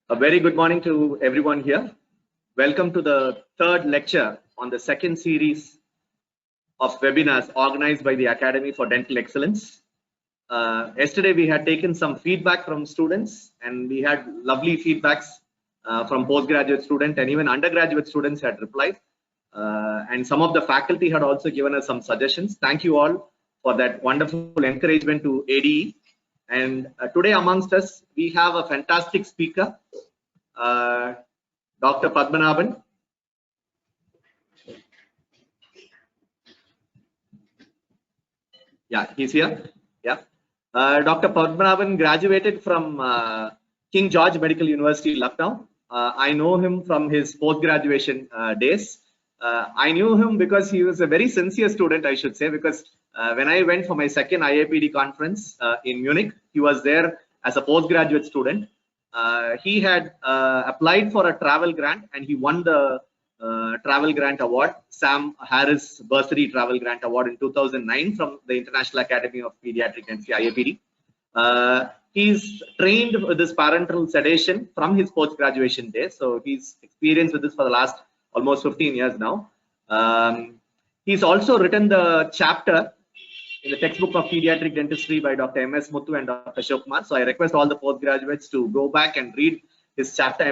A very good morning to everyone here. Welcome to the third lecture on the second series of webinars organized by the Academy for Dental Excellence. Yesterday we had taken some feedback from students and we had lovely feedbacks from postgraduate students, and even undergraduate students had replied. And some of the faculty had also given us some suggestions. Thank you all for that wonderful encouragement to ADE. And today amongst us, we have a fantastic speaker, Dr. Padmanabhan. Yeah, he's here. Yeah. Dr. Padmanabhan graduated from King George Medical University, Lucknow. I know him from his post-graduation days. I knew him because he was a very sincere student, I should say, because when I went for my second IAPD conference in Munich, he was there as a postgraduate student. He had applied for a travel grant and he won the travel grant award, Sam Harris Bursary Travel Grant Award in 2009 from the International Academy of Paediatric Dentistry, IAPD. He's trained with this parenteral sedation from his post-graduation days. So he's experienced with this for the last almost 15 years now. He's also written the chapter in the textbook of Pediatric Dentistry by Dr. M.S. Muthu and Dr. Shokkumar. So I request all the postgraduates to go back and read his chapter.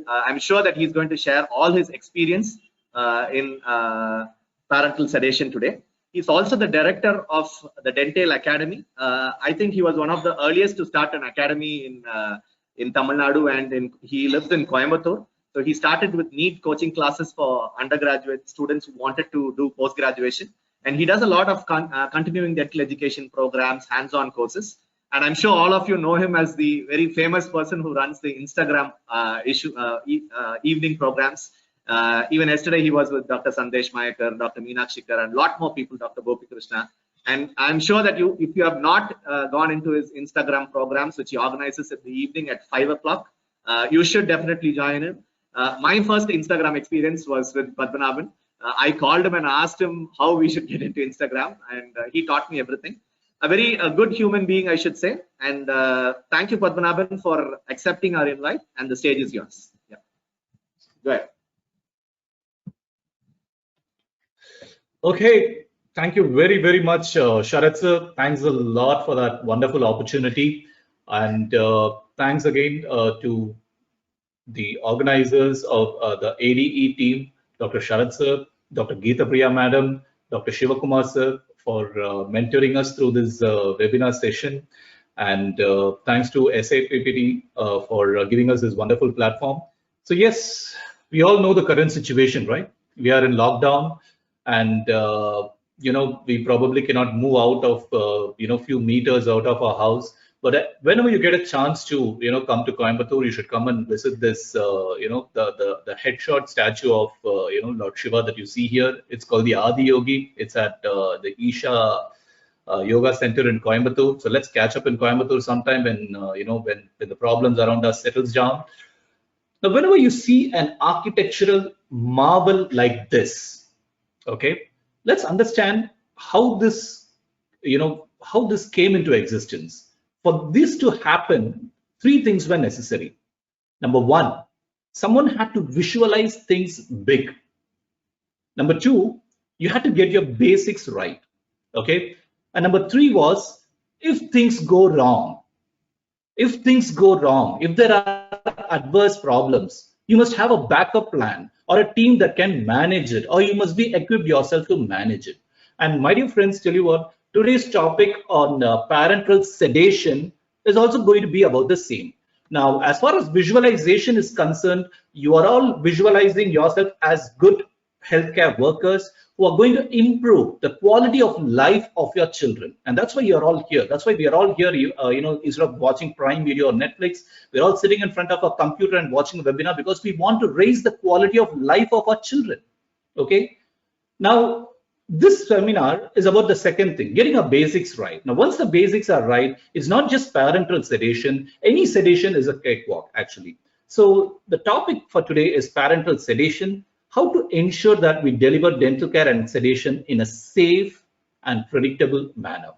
I'm sure that he's going to share all his experience in parenteral sedation today. He's also the director of the Dentale Academy. I think he was one of the earliest to start an academy in Tamil Nadu, and he lives in Coimbatore. So he started with NEET coaching classes for undergraduate students who wanted to do post-graduation. And he does a lot of continuing dental education programs, hands-on courses. And I'm sure all of you know him as the very famous person who runs the Instagram evening programs. Even yesterday, he was with Dr. Sandesh Mayakar, Dr. Meenakshikar, and a lot more people, Dr. Gopi Krishna. And I'm sure that if you have not gone into his Instagram programs, which he organizes in the evening at 5 o'clock, you should definitely join him. My first Instagram experience was with Padmanabhan. I called him and asked him how we should get into Instagram, and he taught me everything. A very good human being, I should say. And thank you, Padmanabhan, for accepting our invite, and the stage is yours. Yeah. Go ahead. Okay, thank you very, very much, Sharat sir. Thanks a lot for that wonderful opportunity. And thanks again to the organizers of the ADE team, Dr. Sharat sir, Dr. Geeta Priya madam, Dr. Shivakumar sir, for mentoring us through this webinar session. And thanks to SAPPD for giving us this wonderful platform. So yes, we all know the current situation, right? We are in lockdown, and we probably cannot move out of few meters out of our house. But whenever you get a chance to come to Coimbatore, you should come and visit this the headshot statue of Lord Shiva that you see here. It's called the Adi Yogi. It's at the Isha Yoga Center in Coimbatore. So let's catch up in Coimbatore sometime when when the problems around us settles down. Now, whenever you see an architectural marvel like this, okay, let's understand how this came into existence. For this to happen, three things were necessary. Number one, someone had to visualize things big. Number two, you had to get your basics right. Okay. And number three was, if things go wrong, if there are adverse problems, you must have a backup plan or a team that can manage it, or you must be equipped yourself to manage it. And my dear friends, tell you what, today's topic on parenteral sedation is also going to be about the same. Now, as far as visualization is concerned, you are all visualizing yourself as good healthcare workers who are going to improve the quality of life of your children. And that's why you're all here. That's why we are all here, instead of watching Prime Video or Netflix, we're all sitting in front of a computer and watching a webinar because we want to raise the quality of life of our children. Okay. Now, this seminar is about the second thing, getting our basics right. Now, once the basics are right, it's not just parenteral sedation. Any sedation is a cakewalk, actually. So the topic for today is parenteral sedation, how to ensure that we deliver dental care and sedation in a safe and predictable manner.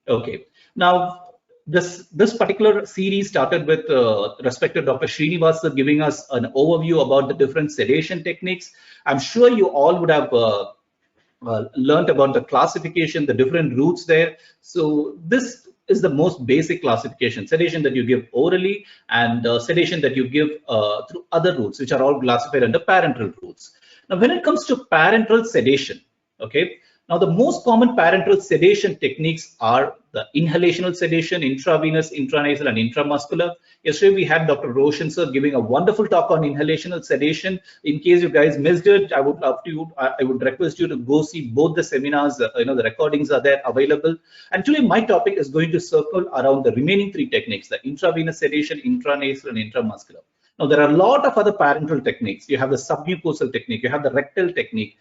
Okay. Now, this particular series started with respected Dr. Srinivas giving us an overview about the different sedation techniques. I'm sure you all would have learned about the classification, the different routes there. So this is the most basic classification: sedation that you give orally and sedation that you give through other routes, which are all classified under parenteral routes. Now, when it comes to parenteral sedation, okay, now the most common parenteral sedation techniques are the inhalational sedation, intravenous, intranasal, and intramuscular. Yesterday we had Dr. Roshan sir giving a wonderful talk on inhalational sedation. In case you guys missed it, I would request you to go see both the seminars. The recordings are there available. And today my topic is going to circle around the remaining three techniques: the intravenous sedation, intranasal, and intramuscular. Now there are a lot of other parenteral techniques. You have the submucosal technique, you have the rectal technique,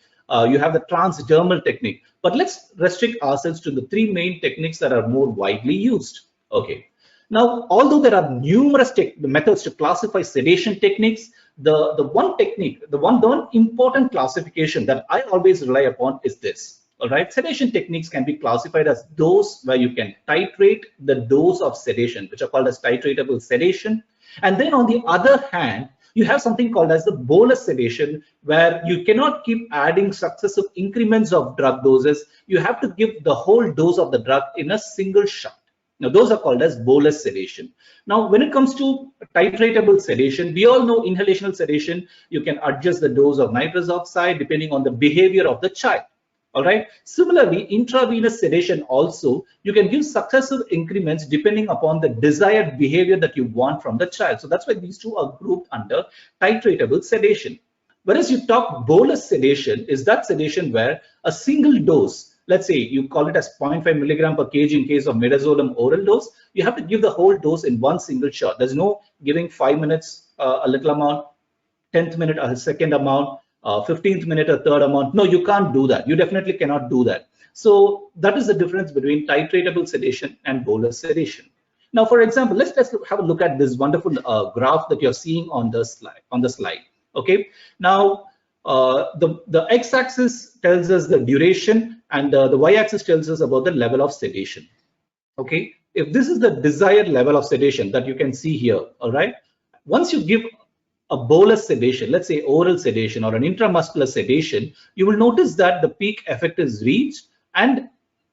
you have the transdermal technique, but let's restrict ourselves to the three main techniques that are more widely used. Okay. Now, although there are numerous methods to classify sedation techniques, the one important classification that I always rely upon is this. All right, sedation techniques can be classified as those where you can titrate the dose of sedation, which are called as titratable sedation. And then on the other hand, you have something called as the bolus sedation, where you cannot keep adding successive increments of drug doses. You have to give the whole dose of the drug in a single shot. Now, those are called as bolus sedation. Now, when it comes to titratable sedation, we all know inhalational sedation, you can adjust the dose of nitrous oxide depending on the behavior of the child. All right. Similarly, intravenous sedation also, you can give successive increments depending upon the desired behavior that you want from the child. So that's why these two are grouped under titratable sedation. Whereas you talk bolus sedation is that sedation where a single dose, let's say you call it as 0.5 milligram per kg in case of midazolam oral dose, you have to give the whole dose in one single shot. There's no giving 5 minutes a little amount, 10th minute a second amount, 15th minute a third amount. No, you can't do that. You definitely cannot do that. So that is the difference between titratable sedation and bolus sedation. Now, for example, let's have a look at this wonderful graph that you're seeing on the slide. Okay. Now, the x-axis tells us the duration, and the y-axis tells us about the level of sedation. Okay. If this is the desired level of sedation that you can see here, all right, once you give a bolus sedation, let's say oral sedation or an intramuscular sedation, you will notice that the peak effect is reached, and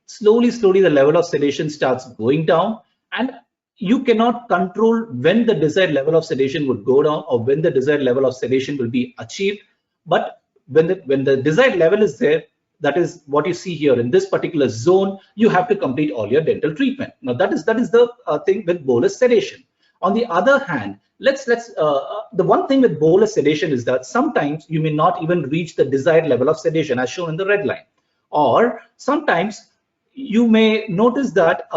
slowly the level of sedation starts going down, and you cannot control when the desired level of sedation would go down or when the desired level of sedation will be achieved. But when the desired level is there, that is what you see here in this particular zone, you have to complete all your dental treatment. Now that is the thing with bolus sedation. On the other hand, the one thing with bolus sedation is that sometimes you may not even reach the desired level of sedation as shown in the red line, or sometimes you may notice that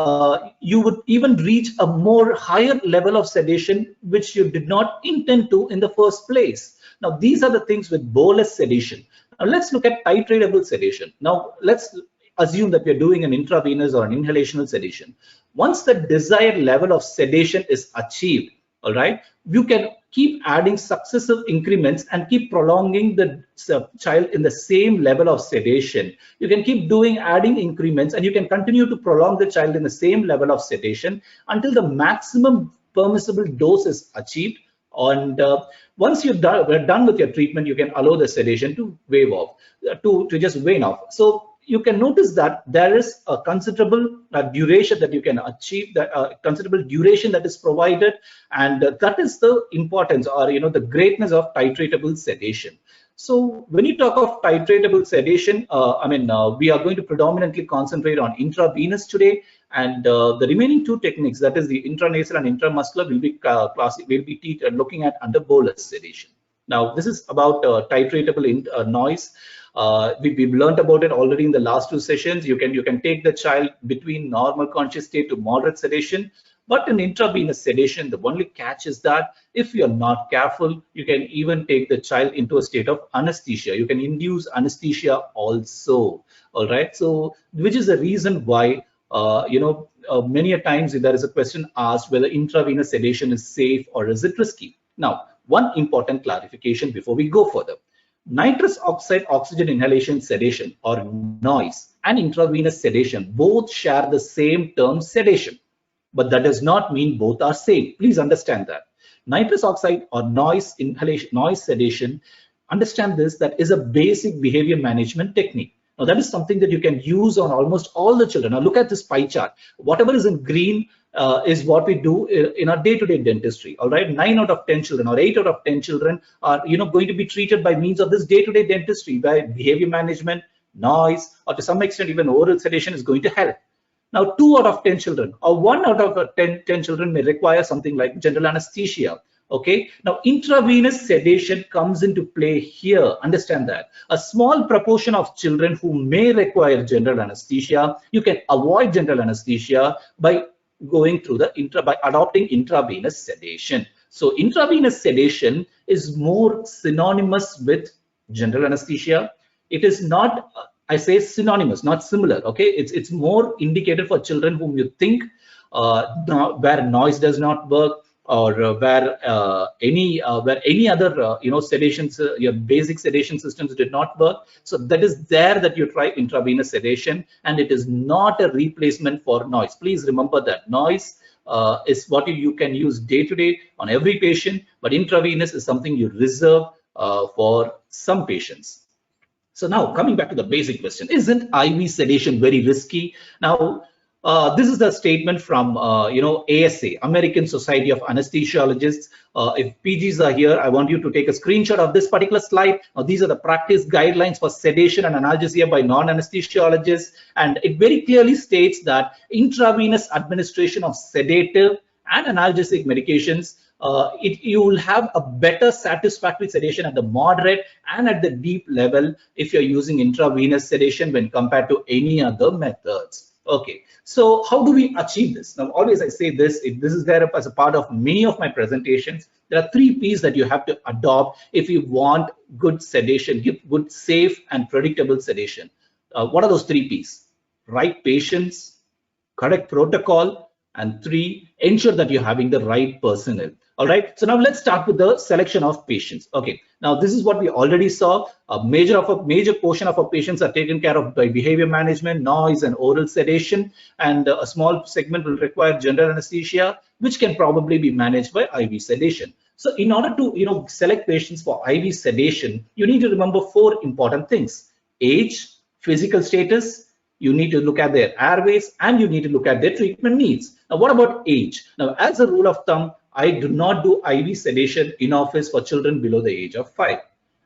you would even reach a more higher level of sedation which you did not intend to in the first place. Now these are the things with bolus sedation. Now let's look at titratable sedation. Now let's assume that we're doing an intravenous or an inhalational sedation. Once the desired level of sedation is achieved, all right, you can keep adding successive increments and keep prolonging the child in the same level of sedation. You can keep adding increments, and you can continue to prolong the child in the same level of sedation until the maximum permissible dose is achieved. And once you're done with your treatment, you can allow the sedation to wave off, to just wane off. So you can notice that there is a considerable duration that you can achieve, that considerable duration that is provided, and that is the importance, or the greatness of titratable sedation. So when you talk of titratable sedation, we are going to predominantly concentrate on intravenous today, and the remaining two techniques, that is the intranasal and intramuscular, will be looking at under bolus sedation. Now this is about titratable noise. We've learned about it already in the last two sessions. You can take the child between normal conscious state to moderate sedation, but in intravenous sedation, the only catch is that if you're not careful, you can even take the child into a state of anesthesia. You can induce anesthesia also. All right. So, which is the reason why many a times there is a question asked whether intravenous sedation is safe or is it risky. Now, one important clarification before we go further. Nitrous oxide oxygen inhalation sedation, or noise, and intravenous sedation both share the same term sedation. but that does not mean both are same. Please understand that. Nitrous oxide or noise inhalation, noise sedation, understand this, that is a basic behavior management technique. Now that is something that you can use on almost all the children. Now look at this pie chart. Whatever is in green is what we do in our day-to-day dentistry. All right, 9 out of 10 children or 8 out of 10 children are going to be treated by means of this day-to-day dentistry, by behavior management, noise, or to some extent even oral sedation is going to help. Now 2 out of 10 children or 1 out of 10 children may require something like general anesthesia. Okay, now intravenous sedation comes into play here. Understand that a small proportion of children who may require general anesthesia, you can avoid general anesthesia by going through by adopting intravenous sedation. So intravenous sedation is more synonymous with general anesthesia. It is not, I say synonymous, not similar. Okay, it's more indicated for children whom you think where noise does not work, or where any other sedations, your basic sedation systems did not work. So that is there that you try intravenous sedation, and it is not a replacement for noise. Please remember that noise is what you can use day to day on every patient, but intravenous is something you reserve for some patients. So now coming back to the basic question, isn't IV sedation very risky? Now, this is the statement from ASA, American Society of Anesthesiologists. If PGs are here, I want you to take a screenshot of this particular slide. Now, these are the practice guidelines for sedation and analgesia by non-anesthesiologists, and it very clearly states that intravenous administration of sedative and analgesic medications, you will have a better satisfactory sedation at the moderate and at the deep level if you're using intravenous sedation when compared to any other methods. Okay, so how do we achieve this? Now, always I say this, this is there as a part of many of my presentations. There are 3 P's that you have to adopt if you want good sedation, good, safe, and predictable sedation. What are those 3 P's? Right patients, correct protocol, and 3, ensure that you're having the right personnel. All right, so now let's start with the selection of patients. Okay, now this is what we already saw. A major portion of our patients are taken care of by behavior management, noise, and oral sedation, and a small segment will require general anesthesia, which can probably be managed by IV sedation. So in order to select patients for IV sedation, you need to remember 4 important things: age, physical status, you need to look at their airways, and you need to look at their treatment needs. Now, what about age? Now, as a rule of thumb, I do not do IV sedation in office for children below the age of 5.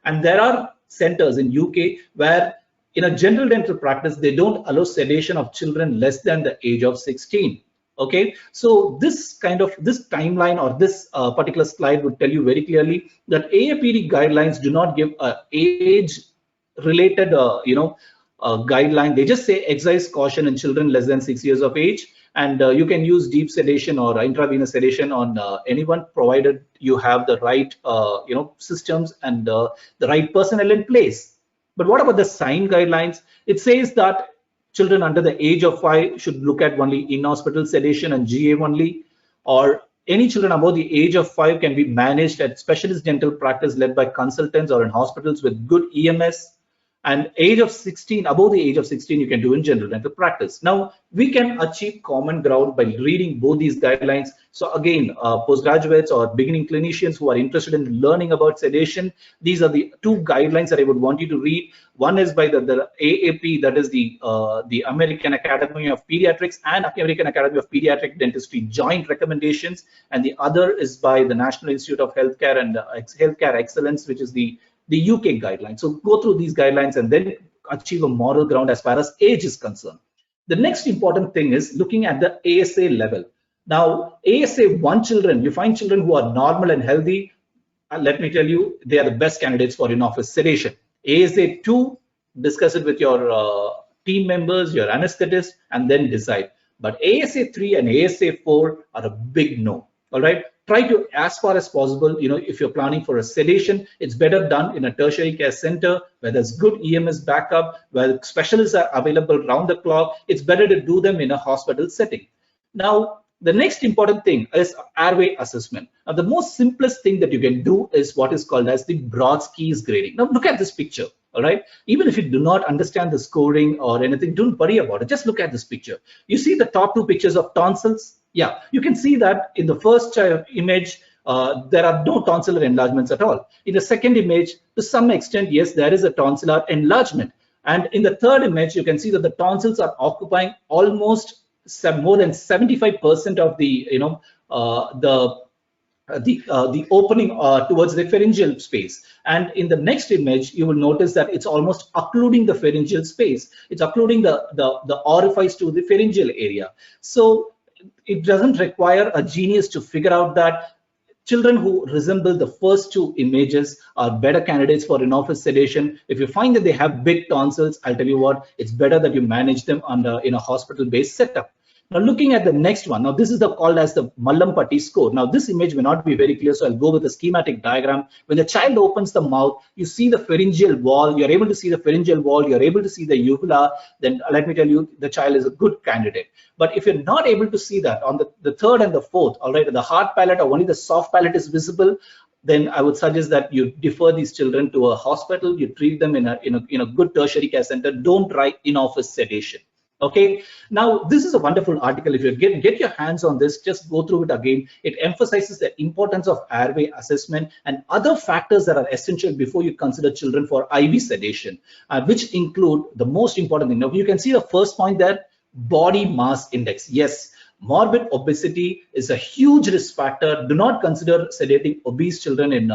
And there are centers in UK where in a general dental practice, they don't allow sedation of children less than the age of 16. Okay, so this timeline or this particular slide would tell you very clearly that AAPD guidelines do not give a age related guideline. They just say exercise caution in children less than 6 years of age, and you can use deep sedation or intravenous sedation on anyone, provided you have the right systems and the right personnel in place. But what about the SIGN guidelines? It says that children under the age of 5 should look at only in-hospital sedation and GA only, or any children above the age of 5 can be managed at specialist dental practice led by consultants or in hospitals with good EMS. And age of 16, above the age of 16, you can do in general dental practice. Now, we can achieve common ground by reading both these guidelines. So again, postgraduates or beginning clinicians who are interested in learning about sedation, these are the 2 guidelines that I would want you to read. One is by the AAP, that is the American Academy of Pediatrics and American Academy of Pediatric Dentistry joint recommendations. And the other is by the National Institute of Healthcare and Healthcare Excellence, which is the UK guidelines. So go through these guidelines and then achieve a moral ground as far as age is concerned. The next important thing is looking at the ASA level. Now, ASA 1 children, you find children who are normal and healthy, and let me tell you, they are the best candidates for in-office sedation. ASA 2, discuss it with your team members, your anesthetist, and then decide. But ASA 3 and ASA 4 are a big no. All right. Try to, as far as possible, if you're planning for a sedation, it's better done in a tertiary care center where there's good EMS backup, where specialists are available round the clock. It's better to do them in a hospital setting. Now, the next important thing is airway assessment. Now, the most simplest thing that you can do is what is called as the Brodsky's grading. Now, look at this picture. All right. Even if you do not understand the scoring or anything, don't worry about it. Just look at this picture. You see the top 2 pictures of tonsils. Yeah, you can see that in the first image, there are no tonsillar enlargements at all. In the second image, to some extent, yes, there is a tonsillar enlargement. And in the third image, you can see that the tonsils are occupying almost more than 75% of the, the opening towards the pharyngeal space. And in the next image, you will notice that it's almost occluding the pharyngeal space. It's occluding the orifice to the pharyngeal area. So it doesn't require a genius to figure out that children who resemble the first two images are better candidates for in-office sedation. If you find that they have big tonsils, I'll tell you what, it's better that you manage them in a hospital-based setup. Now, looking at the next one, now this is called as the Mallampati score. Now, this image may not be very clear, so I'll go with a schematic diagram. When the child opens the mouth, you see the pharyngeal wall. You're able to see the pharyngeal wall. You're able to see the uvula. Then let me tell you, the child is a good candidate. But if you're not able to see that on the third and the fourth, all right, the hard palate or only the soft palate is visible, then I would suggest that you defer these children to a hospital. You treat them in a good tertiary care center. Don't try in-office sedation. Okay, now this is a wonderful article. If you get your hands on this, just go through it again. It emphasizes the importance of airway assessment and other factors that are essential before you consider children for IV sedation, which include the most important thing. Now you can see the first point there, body mass index. Yes, morbid obesity is a huge risk factor. Do not consider sedating obese children in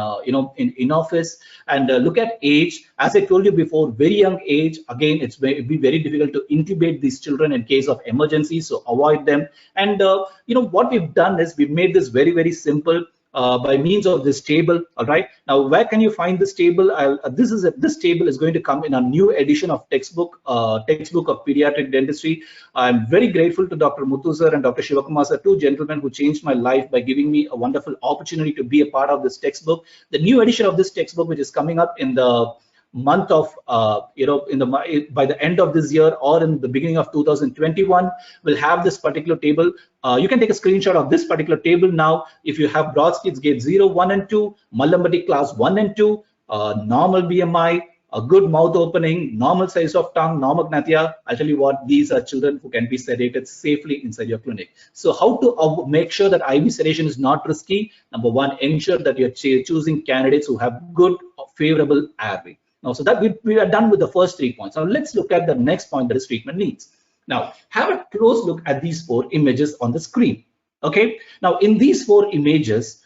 office. And look at age. As I told you before, very young age. Again, it'd be very difficult to intubate these children in case of emergency, so avoid them. And what we've done is we've made this very, very simple. By means of this table. All right, now where can you find this table? This table is going to come in a new edition of textbook of pediatric dentistry. I'm very grateful to Dr. Muthu sir and Dr. Shivakumar sir, two gentlemen who changed my life by giving me a wonderful opportunity to be a part of this textbook. The new edition of this textbook, which is coming up in the month of by the end of this year or in the beginning of 2021, will have this particular table. You can take a screenshot of this particular table now. If you have Brodsky's Gate 0, 1 and 2, Mallampati class 1 and 2, normal BMI, a good mouth opening, normal size of tongue, normal gnathia, I'll tell you what, these are children who can be sedated safely inside your clinic. So how to make sure that IV sedation is not risky? Number one, ensure that you're choosing candidates who have good, favorable airway. Now, so that we are done with the first 3 points. Now, let's look at the next point, that is treatment needs. Now, have a close look at these 4 images on the screen. Okay. Now, in these 4 images,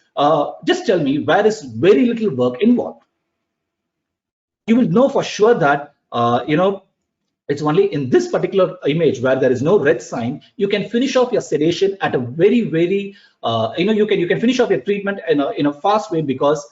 just tell me where is very little work involved. You will know for sure that, it's only in this particular image where there is no red sign. You can finish off your sedation at a very, very, you can finish off your treatment in a fast way, because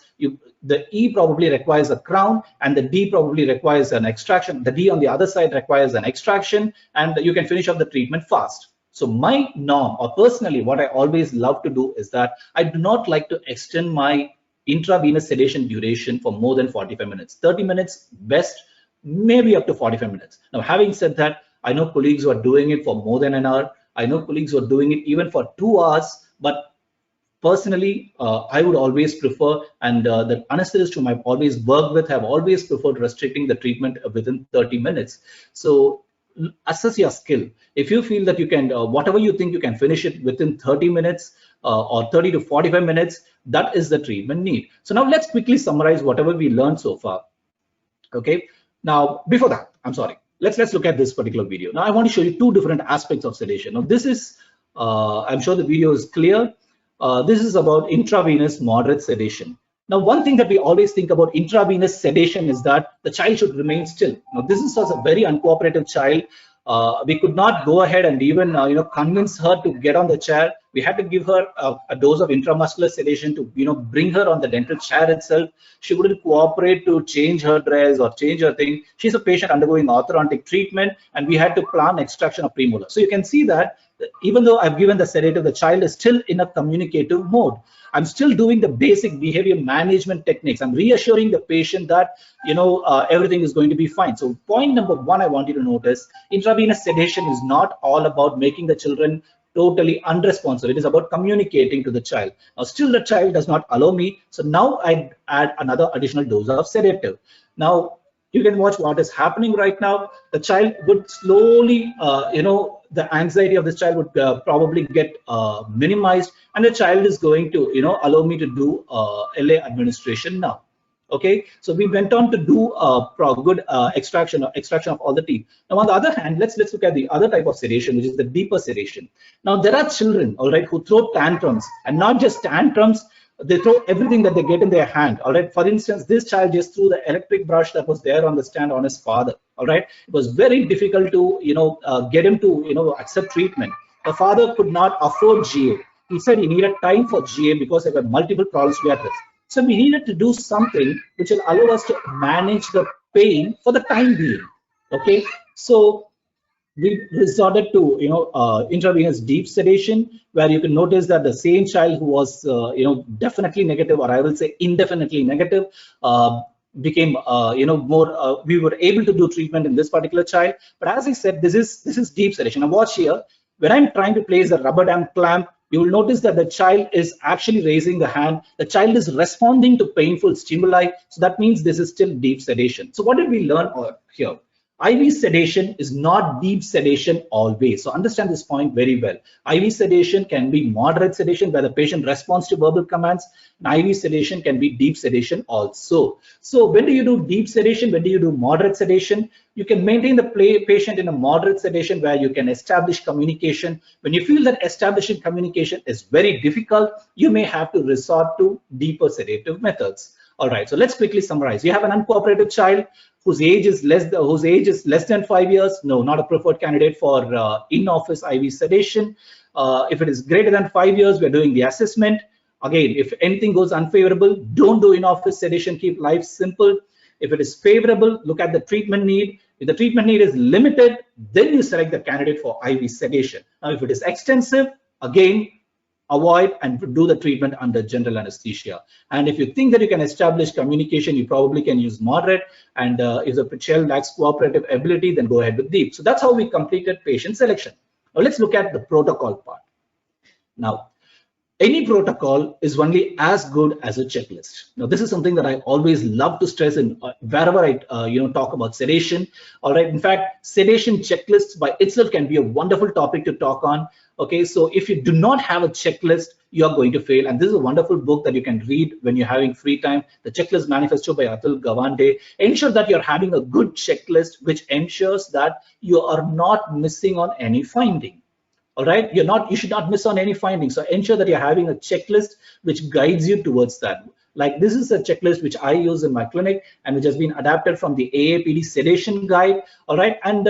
the E probably requires a crown and the D probably requires an extraction. The D on the other side requires an extraction, and you can finish off the treatment fast. So my norm, or personally, what I always love to do is that I do not like to extend my intravenous sedation duration for more than 45 minutes. 30 minutes best, maybe up to 45 minutes. Now, having said that, I know colleagues who are doing it for more than an hour. I know colleagues who are doing it even for 2 hours, but personally, I would always prefer, and the anesthetists whom I've always worked with have always preferred restricting the treatment within 30 minutes. So assess your skill. If you feel that you can, whatever you think you can finish it within 30 minutes or 30 to 45 minutes, that is the treatment need. So now let's quickly summarize whatever we learned so far. Okay. Now, before that, I'm sorry. Let's look at this particular video. Now, I want to show you 2 different aspects of sedation. Now, this is, I'm sure the video is clear. This is about intravenous moderate sedation. Now, one thing that we always think about intravenous sedation is that the child should remain still. Now, this is a very uncooperative child. We could not go ahead and even convince her to get on the chair. We had to give her a dose of intramuscular sedation to bring her on the dental chair itself. She wouldn't cooperate to change her dress or change her thing. She's a patient undergoing orthodontic treatment, and we had to plan extraction of premolar. So you can see that even though I've given the sedative, the child is still in a communicative mode. I'm still doing the basic behavior management techniques. I'm reassuring the patient that everything is going to be fine. So point number 1, I want you to notice, intravenous sedation is not all about making the children totally unresponsive. It is about communicating to the child. Now, still the child does not allow me. So now I add another additional dose of sedative. Now, you can watch what is happening right now. The child would slowly, the anxiety of this child would probably get minimized, and the child is going to, allow me to do LA administration now. Okay, so we went on to do good extraction of all the teeth. Now, on the other hand, let's look at the other type of sedation, which is the deeper sedation. Now, there are children, all right, who throw tantrums, and not just tantrums, they throw everything that they get in their hand. All right, for instance, this child just threw the electric brush that was there on the stand on his father. All right, it was very difficult to get him to accept treatment. The father could not afford GA. He said he needed time for GA because there were multiple problems we addressed. So we needed to do something which will allow us to manage the pain for the time being. Okay, so we resorted to intravenous deep sedation, where you can notice that the same child who was definitely negative, or I will say indefinitely negative, became more. We were able to do treatment in this particular child. But as I said, this is deep sedation. Now watch here. When I'm trying to place a rubber dam clamp, you will notice that the child is actually raising the hand. The child is responding to painful stimuli. So that means this is still deep sedation. So what did we learn here? IV sedation is not deep sedation always. So understand this point very well. IV sedation can be moderate sedation where the patient responds to verbal commands. And IV sedation can be deep sedation also. So when do you do deep sedation? When do you do moderate sedation? You can maintain the patient in a moderate sedation where you can establish communication. When you feel that establishing communication is very difficult, you may have to resort to deeper sedative methods. All right, so let's quickly summarize. You have an uncooperative child whose age is less than 5 years. No, not a preferred candidate for in-office IV sedation. If it is greater than 5 years, we're doing the assessment. Again, if anything goes unfavorable, don't do in-office sedation. Keep life simple. If it is favorable, look at the treatment need. If the treatment need is limited, then you select the candidate for IV sedation. Now, if it is extensive, again, avoid and do the treatment under general anesthesia. And if you think that you can establish communication, you probably can use moderate. And if the child lacks cooperative ability, then go ahead with deep. So that's how we completed patient selection. Now let's look at the protocol part. Now, any protocol is only as good as a checklist. Now, this is something that I always love to stress in wherever I talk about sedation. All right. In fact, sedation checklists by itself can be a wonderful topic to talk on. Okay, so if you do not have a checklist, you are going to fail. And this is a wonderful book that you can read when you're having free time, The Checklist Manifesto by Atul Gawande. Ensure that you're having a good checklist, which ensures that you are not missing on any finding. All right, you should not miss on any findings. So ensure that you're having a checklist which guides you towards that. Like this is a checklist which I use in my clinic and which has been adapted from the AAPD sedation guide. All right, and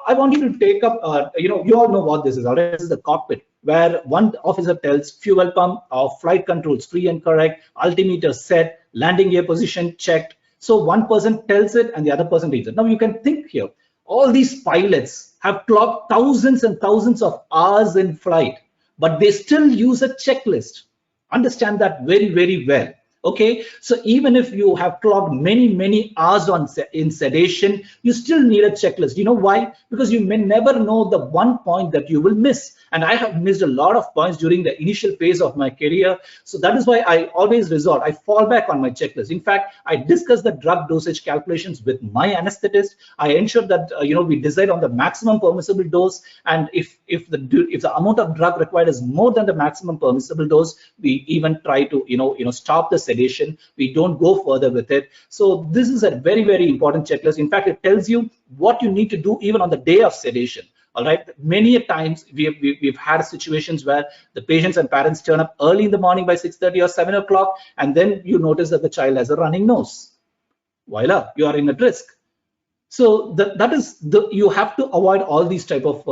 I want you to take up, you all know what this is. All right, this is the cockpit where one officer tells fuel pump or flight controls free and correct, altimeter set, landing gear position checked. So one person tells it and the other person reads it. Now you can think here, all these pilots have clocked thousands and thousands of hours in flight, but they still use a checklist. Understand that very, very well. Okay, so even if you have clocked many hours in sedation, you still need a checklist. You know why? Because you may never know the one point that you will miss. And I have missed a lot of points during the initial phase of my career. So that is why I always I fall back on my checklist. In fact, I discuss the drug dosage calculations with my anesthetist. I ensure that we decide on the maximum permissible dose. And if the amount of drug required is more than the maximum permissible dose, we even try to stop the sedation. We don't go further with it. So this is a very, very important checklist. In fact, it tells you what you need to do even on the day of sedation. All right. Many times we've had situations where the patients and parents turn up early in the morning by 6:30 or 7 o'clock, and then you notice that the child has a running nose. Voila, you are in at risk. So you have to avoid all these type of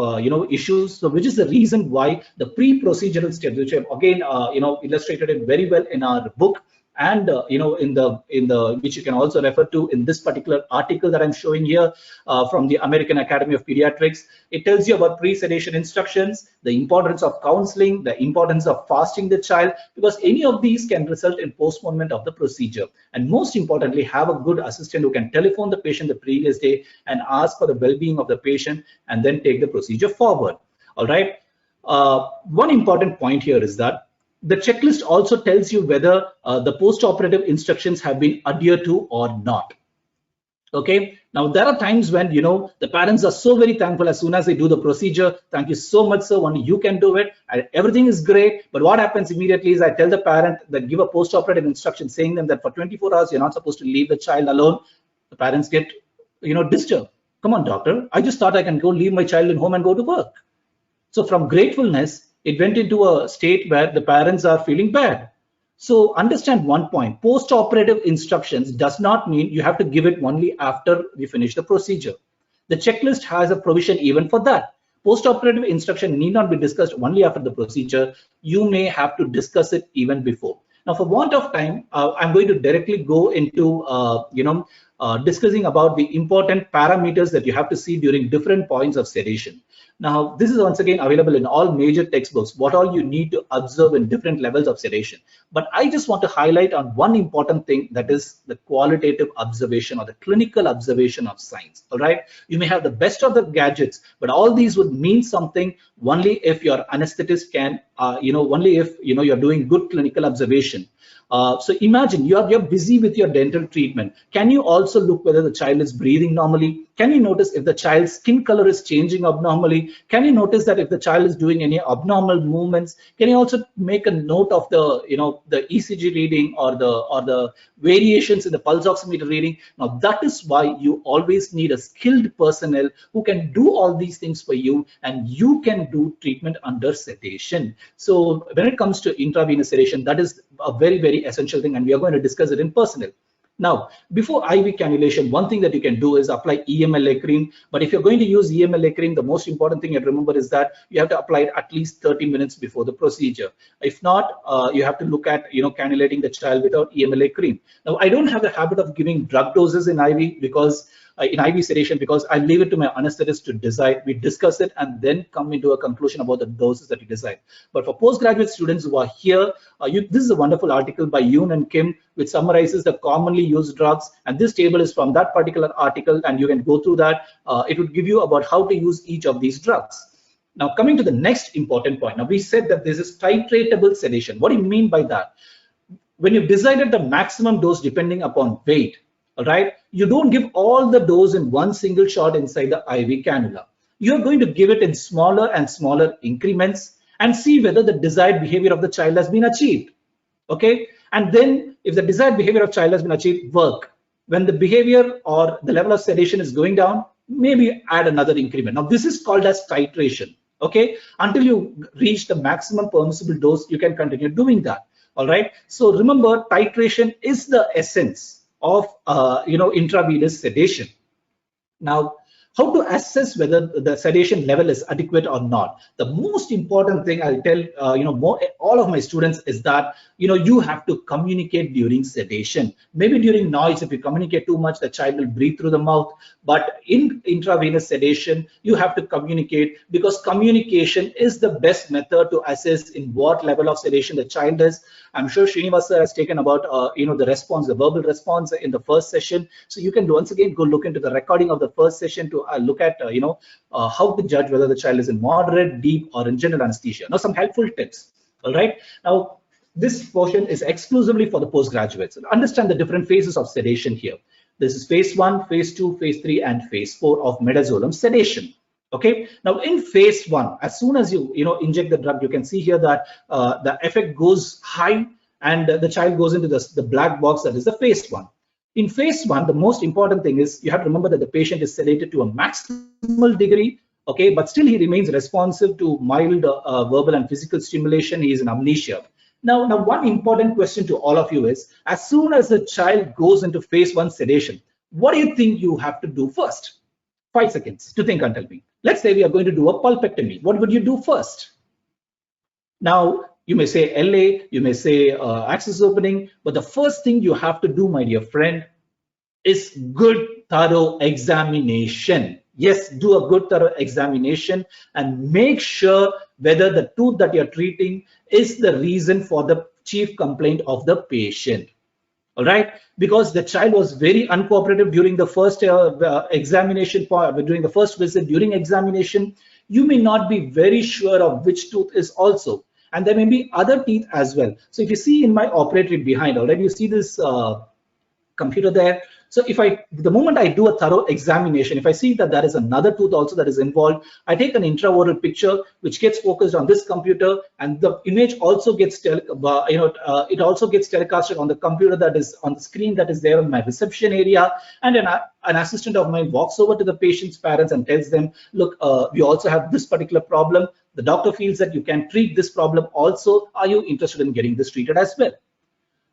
issues. So which is the reason why the pre-procedural steps, which have again illustrated it very well in our book, and which you can also refer to in this particular article that I'm showing here from the American Academy of Pediatrics. It tells you about pre-sedation instructions, the importance of counseling, the importance of fasting the child, because any of these can result in postponement of the procedure. And most importantly, have a good assistant who can telephone the patient the previous day and ask for the well-being of the patient and then take the procedure forward. All right. One important point here is that the checklist also tells you whether the post-operative instructions have been adhered to or not. Okay, now there are times when, you know, the parents are so very thankful as soon as they do the procedure. Thank you so much, sir. Only you can do it. And everything is great. But what happens immediately is I tell the parent that give a post-operative instruction saying them that for 24 hours, you're not supposed to leave the child alone. The parents get, you know, disturbed. Come on, doctor. I just thought I can go leave my child at home and go to work. So from gratefulness, it went into a state where the parents are feeling bad. So understand one point, post-operative instructions does not mean you have to give it only after we finish the procedure. The checklist has a provision even for that. Post-operative instruction need not be discussed only after the procedure. You may have to discuss it even before. Now, for want of time, I'm going to directly go into, discussing about the important parameters that you have to see during different points of sedation. Now, this is once again available in all major textbooks, what all you need to observe in different levels of sedation. But I just want to highlight on one important thing, that is the qualitative observation or the clinical observation of signs. All right, you may have the best of the gadgets, but all these would mean something only if your anesthetist can, only if you're doing good clinical observation. So imagine you're busy with your dental treatment. Can you also look whether the child is breathing normally? Can you notice if the child's skin color is changing abnormally? Can you notice that if the child is doing any abnormal movements? Can you also make a note of the the ECG reading or the variations in the pulse oximeter reading? Now that is why you always need a skilled personnel who can do all these things for you, and you can do treatment under sedation. So when it comes to intravenous sedation, that is a very, very essential thing, and we are going to discuss it in personnel. Now, before IV cannulation, one thing that you can do is apply EMLA cream. But if you're going to use EMLA cream, the most important thing you have to remember is that you have to apply it at least 30 minutes before the procedure. If not, you have to look at cannulating the child without EMLA cream. Now, I don't have the habit of giving drug doses in IV because in IV sedation, because I leave it to my anesthetist to decide. We discuss it and then come into a conclusion about the doses that we decide. But for postgraduate students who are here, this is a wonderful article by Yoon and Kim, which summarizes the commonly used drugs. And this table is from that particular article, and you can go through that. It would give you about how to use each of these drugs. Now, coming to the next important point. Now, we said that this is titratable sedation. What do you mean by that? When you've decided the maximum dose depending upon weight, all right, you don't give all the dose in one single shot inside the IV cannula. You're going to give it in smaller and smaller increments and see whether the desired behavior of the child has been achieved. Okay, and then if the desired behavior of child has been achieved, work. When the behavior or the level of sedation is going down, maybe add another increment. Now, this is called as titration. Okay, until you reach the maximum permissible dose, you can continue doing that. All right, so remember, titration is the essence of intravenous sedation. Now, how to assess whether the sedation level is adequate or not? The most important thing I'll tell all of my students is that you have to communicate during sedation. Maybe during noise, if you communicate too much, the child will breathe through the mouth. But in intravenous sedation, you have to communicate, because communication is the best method to assess in what level of sedation the child is. I'm sure Srinivas has taken about the response, the verbal response in the first session. So you can once again go look into the recording of the first session to look at how to judge whether the child is in moderate, deep, or in general anesthesia. Now, some helpful tips. All right. Now, this portion is exclusively for the postgraduates. Understand the different phases of sedation here. This is phase 1, phase 2, phase 3, and phase 4 of midazolam sedation. Okay. Now, in phase 1, as soon as you inject the drug, you can see here that the effect goes high and the child goes into the black box. That is the phase 1. In phase 1, the most important thing is you have to remember that the patient is sedated to a maximal degree. Okay, but still he remains responsive to mild verbal and physical stimulation. He is in amnesia. Now, one important question to all of you is, as soon as the child goes into phase 1 sedation, what do you think you have to do first? 5 seconds to think and tell me. Let's say we are going to do a pulpectomy. What would you do first? Now, you may say LA, you may say access opening, but the first thing you have to do, my dear friend, is good, thorough examination. Yes, do a good, thorough examination and make sure whether the tooth that you're treating is the reason for the chief complaint of the patient. All right, because the child was very uncooperative during the first examination, during the first visit, during examination, you may not be very sure of which tooth is also. And there may be other teeth as well. So if you see in my operatory behind, already you see this computer there. So the moment I do a thorough examination, if I see that there is another tooth also that is involved, I take an intraoral picture which gets focused on this computer, and the image also gets it also gets telecasted on the computer that is on the screen that is there in my reception area, and an assistant of mine walks over to the patient's parents and tells them, look, we also have this particular problem. The doctor feels that you can treat this problem also. Are you interested in getting this treated as well?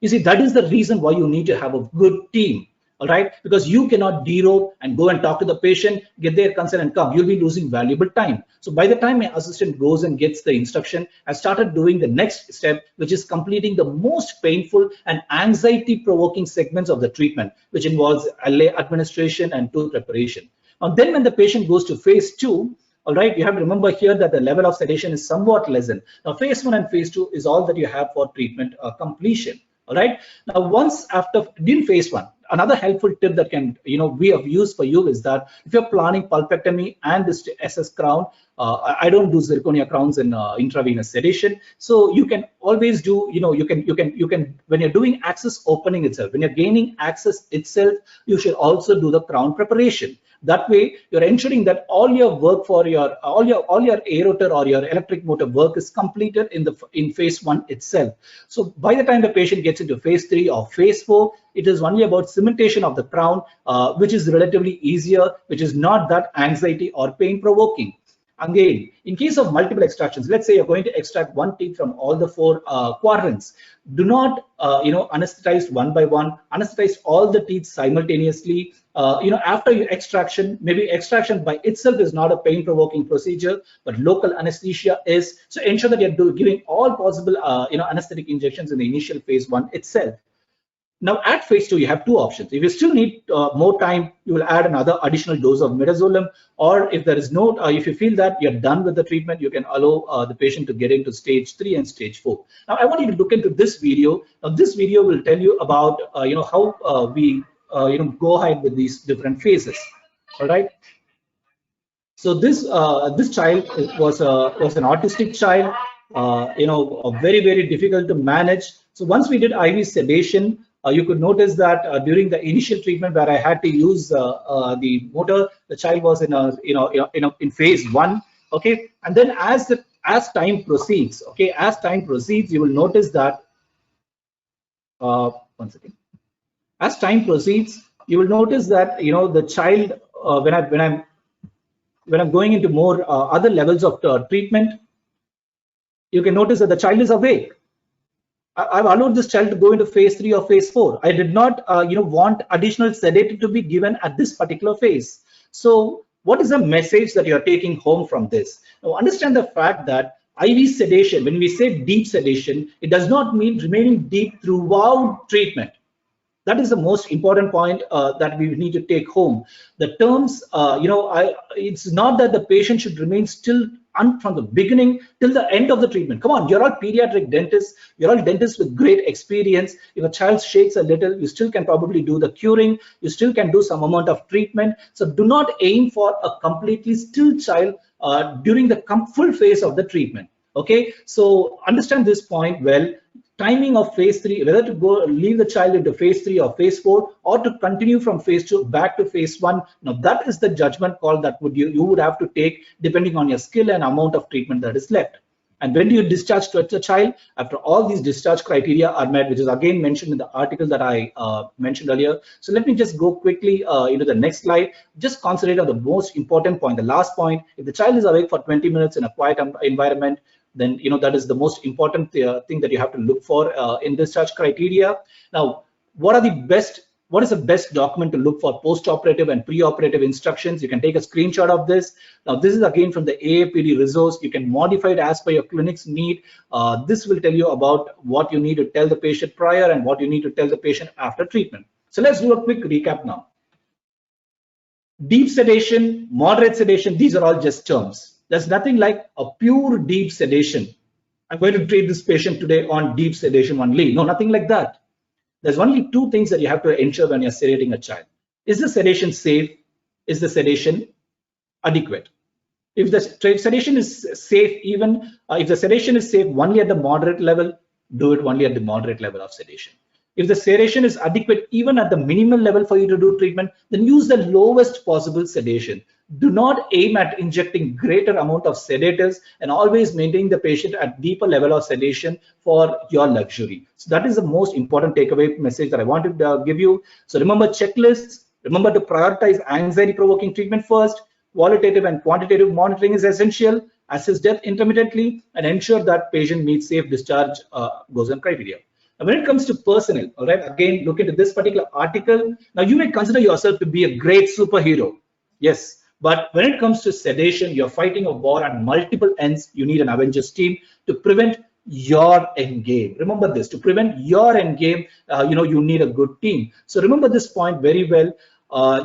You see, that is the reason why you need to have a good team. All right, because you cannot derope and go and talk to the patient, get their consent and come. You'll be losing valuable time. So by the time my assistant goes and gets the instruction, I started doing the next step, which is completing the most painful and anxiety-provoking segments of the treatment, which involves LA administration and tooth preparation. And then when the patient goes to phase 2, all right, you have to remember here that the level of sedation is somewhat lessened. Now, phase 1 and phase 2 is all that you have for treatment completion. All right. Now, once after during phase 1, another helpful tip that can we have used for you is that if you're planning pulpectomy and this SS crown, I don't do zirconia crowns in intravenous sedation. So you can always do, you can when you're doing access opening itself, when you're gaining access itself, you should also do the crown preparation. That way, you're ensuring that all your work for your all your aerator or your electric motor work is completed in phase 1 itself. So by the time the patient gets into phase 3 or phase 4, it is only about cementation of the crown, which is relatively easier, which is not that anxiety or pain provoking. Again, in case of multiple extractions, let's say you're going to extract one teeth from all the 4 quadrants. Do not, anesthetize one by one. Anesthetize all the teeth simultaneously. After your extraction, maybe extraction by itself is not a pain-provoking procedure, but local anesthesia is. So ensure that you're giving all possible, anesthetic injections in the initial phase 1 itself. Now at phase 2, you have 2 options. If you still need more time, you will add another additional dose of midazolam, or if there is no, if you feel that you're done with the treatment, you can allow the patient to get into stage 3 and stage 4. Now I want you to look into this video. Now this video will tell you about how we go ahead with these different phases. All right. So this child was an autistic child, very difficult to manage. So once we did IV sedation, you could notice that during the initial treatment where I had to use the motor, the child was in phase 1. Okay, and then as time proceeds, you will notice that one second. As time proceeds, you will notice that the child when I'm going into more other levels of treatment, you can notice that the child is awake. I've allowed this child to go into phase 3 or phase 4. I did not, want additional sedative to be given at this particular phase. So what is the message that you're taking home from this? Now, understand the fact that IV sedation, when we say deep sedation, it does not mean remaining deep throughout treatment. That is the most important point that we need to take home. The terms, it's not that the patient should remain still from the beginning till the end of the treatment. Come on, you're all pediatric dentists. You're all dentists with great experience. If a child shakes a little, you still can probably do the curing. You still can do some amount of treatment. So do not aim for a completely still child during the full phase of the treatment. Okay, so understand this point well. Timing of phase 3, whether to go leave the child into phase 3 or phase 4, or to continue from phase 2 back to phase 1. Now that is the judgment call that you would have to take depending on your skill and amount of treatment that is left. And when do you discharge to a child? After all these discharge criteria are met, which is again mentioned in the article that I mentioned earlier. So let me just go quickly into the next slide. Just concentrate on the most important point, the last point. If the child is awake for 20 minutes in a quiet environment, then that is the most important thing that you have to look for in discharge criteria. Now, what is the best document to look for post-operative and pre-operative instructions? You can take a screenshot of this. Now, this is again from the AAPD resource. You can modify it as per your clinic's need. This will tell you about what you need to tell the patient prior and what you need to tell the patient after treatment. So let's do a quick recap now. Deep sedation, moderate sedation, these are all just terms. There's nothing like a pure deep sedation. I'm going to treat this patient today on deep sedation only. No, nothing like that. There's only 2 things that you have to ensure when you're sedating a child. Is the sedation safe? Is the sedation adequate? If the sedation is safe, if the sedation is safe only at the moderate level, do it only at the moderate level of sedation. If the sedation is adequate, even at the minimal level for you to do treatment, then use the lowest possible sedation. Do not aim at injecting greater amount of sedatives, and always maintain the patient at deeper level of sedation for your luxury. So that is the most important takeaway message that I wanted to give you. So remember checklists, remember to prioritize anxiety provoking treatment first, qualitative and quantitative monitoring is essential, assess death intermittently, and ensure that patient meets safe discharge goes on criteria. Now, when it comes to personnel, all right, again, look into this particular article. Now, you may consider yourself to be a great superhero. Yes, but when it comes to sedation, you're fighting a war on multiple ends. You need an Avengers team to prevent your end game. Remember this, to prevent your end game, you need a good team. So remember this point very well.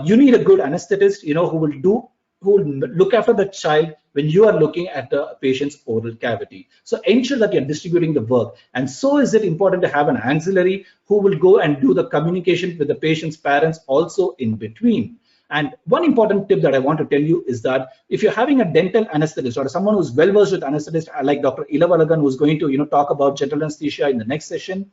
You need a good anesthetist, who will look after the child when you are looking at the patient's oral cavity. So ensure that you're distributing the work. And so is it important to have an auxiliary who will go and do the communication with the patient's parents also in between. And one important tip that I want to tell you is that if you're having a dental anesthetist or someone who's well versed with anesthetist, like Dr. Ilavalagan, who's going to talk about general anesthesia in the next session,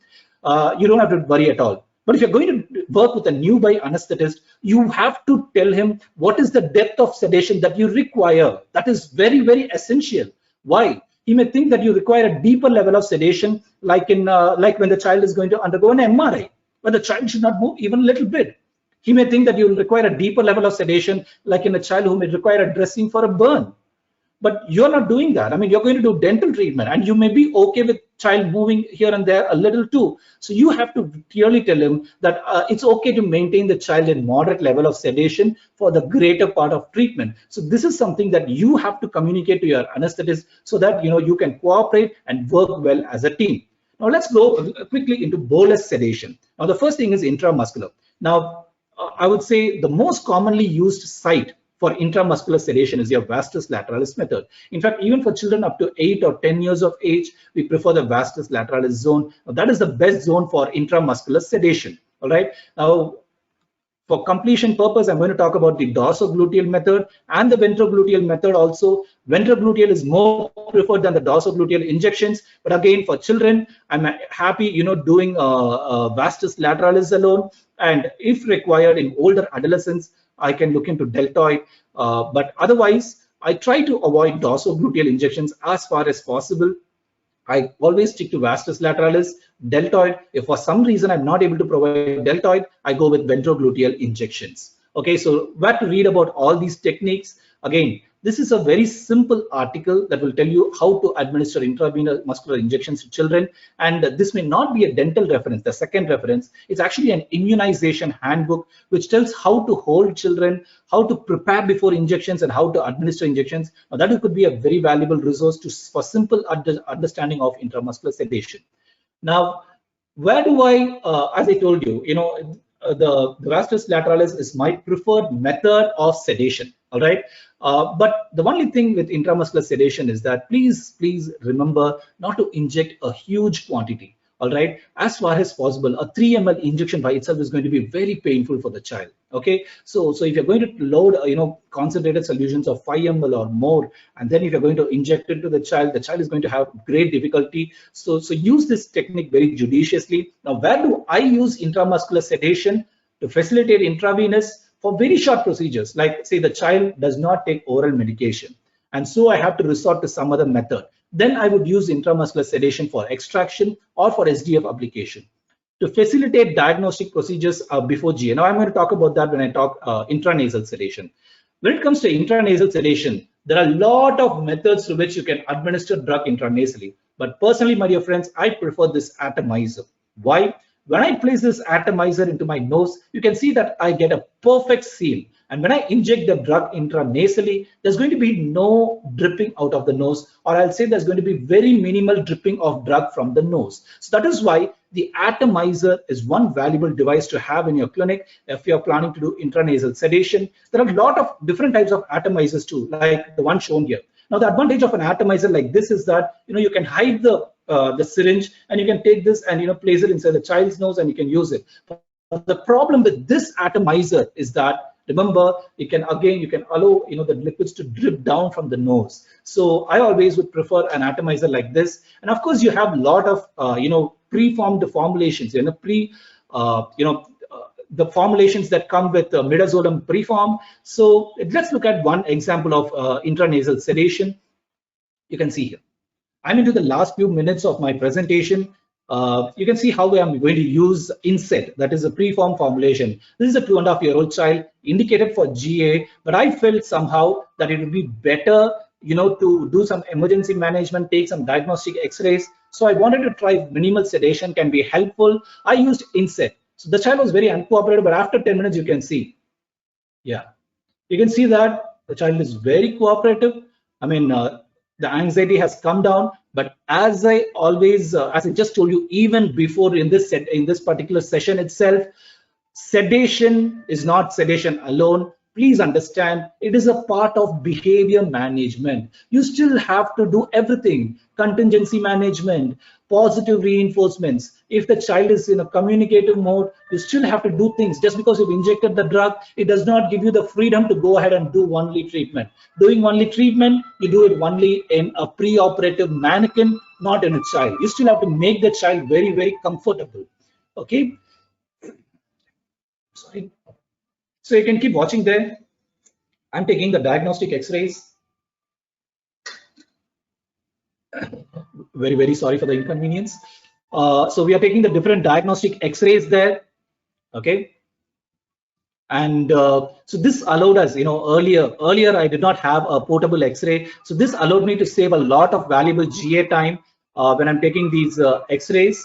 you don't have to worry at all. But if you're going to work with a newbie anesthetist, you have to tell him what is the depth of sedation that you require. That is very, very essential. Why? He may think that you require a deeper level of sedation, like when the child is going to undergo an MRI, but the child should not move even a little bit. He may think that you will require a deeper level of sedation, like in a child who may require a dressing for a burn. But you're not doing that. I mean, you're going to do dental treatment, and you may be okay with child moving here and there a little too. So you have to clearly tell him that it's okay to maintain the child in moderate level of sedation for the greater part of treatment. So this is something that you have to communicate to your anesthetist so that you can cooperate and work well as a team. Now let's go quickly into bolus sedation. Now the first thing is intramuscular. Now I would say the most commonly used site for intramuscular sedation is your vastus lateralis method. In fact, even for children up to 8 or 10 years of age, we prefer the vastus lateralis zone. Now, that is the best zone for intramuscular sedation. All right. Now, for completion purpose, I'm going to talk about the dorsogluteal method and the ventrogluteal method also. Ventrogluteal is more preferred than the dorsogluteal injections. But again, for children, I'm happy, doing vastus lateralis alone. And if required in older adolescents, I can look into deltoid, but otherwise, I try to avoid dorsogluteal injections as far as possible. I always stick to vastus lateralis, deltoid. If for some reason I'm not able to provide deltoid, I go with ventrogluteal injections. Okay, so where to read about all these techniques? Again, this is a very simple article that will tell you how to administer intravenous muscular injections to children. And this may not be a dental reference, the second reference. It's actually an immunization handbook, which tells how to hold children, how to prepare before injections, and how to administer injections. Now, that could be a very valuable resource for simple understanding of intramuscular sedation. Now, where do I, as I told you, the vastus lateralis is my preferred method of sedation. All right. But the only thing with intramuscular sedation is that please remember not to inject a huge quantity. All right. As far as possible, a 3 ml injection by itself is going to be very painful for the child. Okay. So if you're going to load, concentrated solutions of 5 ml or more, and then if you're going to inject it to the child is going to have great difficulty. So use this technique very judiciously. Now, where do I use intramuscular sedation? To facilitate intravenous for very short procedures, like say the child does not take oral medication, and so I have to resort to some other method. Then I would use intramuscular sedation for extraction or for SDF application. To facilitate diagnostic procedures before GA. Now I'm going to talk about that when I talk intranasal sedation. When it comes to intranasal sedation, there are a lot of methods through which you can administer drug intranasally. But personally, my dear friends, I prefer this atomizer. Why? When I place this atomizer into my nose, you can see that I get a perfect seal. And when I inject the drug intranasally, there's going to be no dripping out of the nose, or I'll say there's going to be very minimal dripping of drug from the nose. So that is why the atomizer is one valuable device to have in your clinic if you're planning to do intranasal sedation. There are a lot of different types of atomizers too, like the one shown here. Now, the advantage of an atomizer like this is that you can hide the syringe, and you can take this and place it inside the child's nose and you can use it. But the problem with this atomizer is that, remember, you can allow the liquids to drip down from the nose. So I always would prefer an atomizer like this. And of course, you have a lot of preformed formulations, the formulations that come with midazolam preform. So let's look at one example of intranasal sedation. You can see here. I'm into the last few minutes of my presentation. You can see how I'm going to use INSET, that is a preform formulation. This is a 2.5-year-old child indicated for GA, but I felt somehow that it would be better, to do some emergency management, take some diagnostic X-rays. So I wanted to try minimal sedation can be helpful. I used INSET. So the child was very uncooperative, but after 10 minutes, you can see, you can see that the child is very cooperative. I mean, the anxiety has come down, but as I always, as I just told you, even before in this particular session itself, sedation is not sedation alone. Please understand, it is a part of behavior management. You still have to do everything: contingency management, positive reinforcements. If the child is in a communicative mode, you still have to do things. Just because you've injected the drug, it does not give you the freedom to go ahead and do only treatment. Doing only treatment, you do it only in a preoperative mannequin, not in a child. You still have to make the child very, very comfortable. Okay. Sorry. So you can keep watching there. I'm taking the diagnostic X-rays. Very, very sorry for the inconvenience. So we are taking the different diagnostic X-rays there. Okay. And so this allowed us, earlier I did not have a portable X-ray. So this allowed me to save a lot of valuable GA time when I'm taking these X-rays.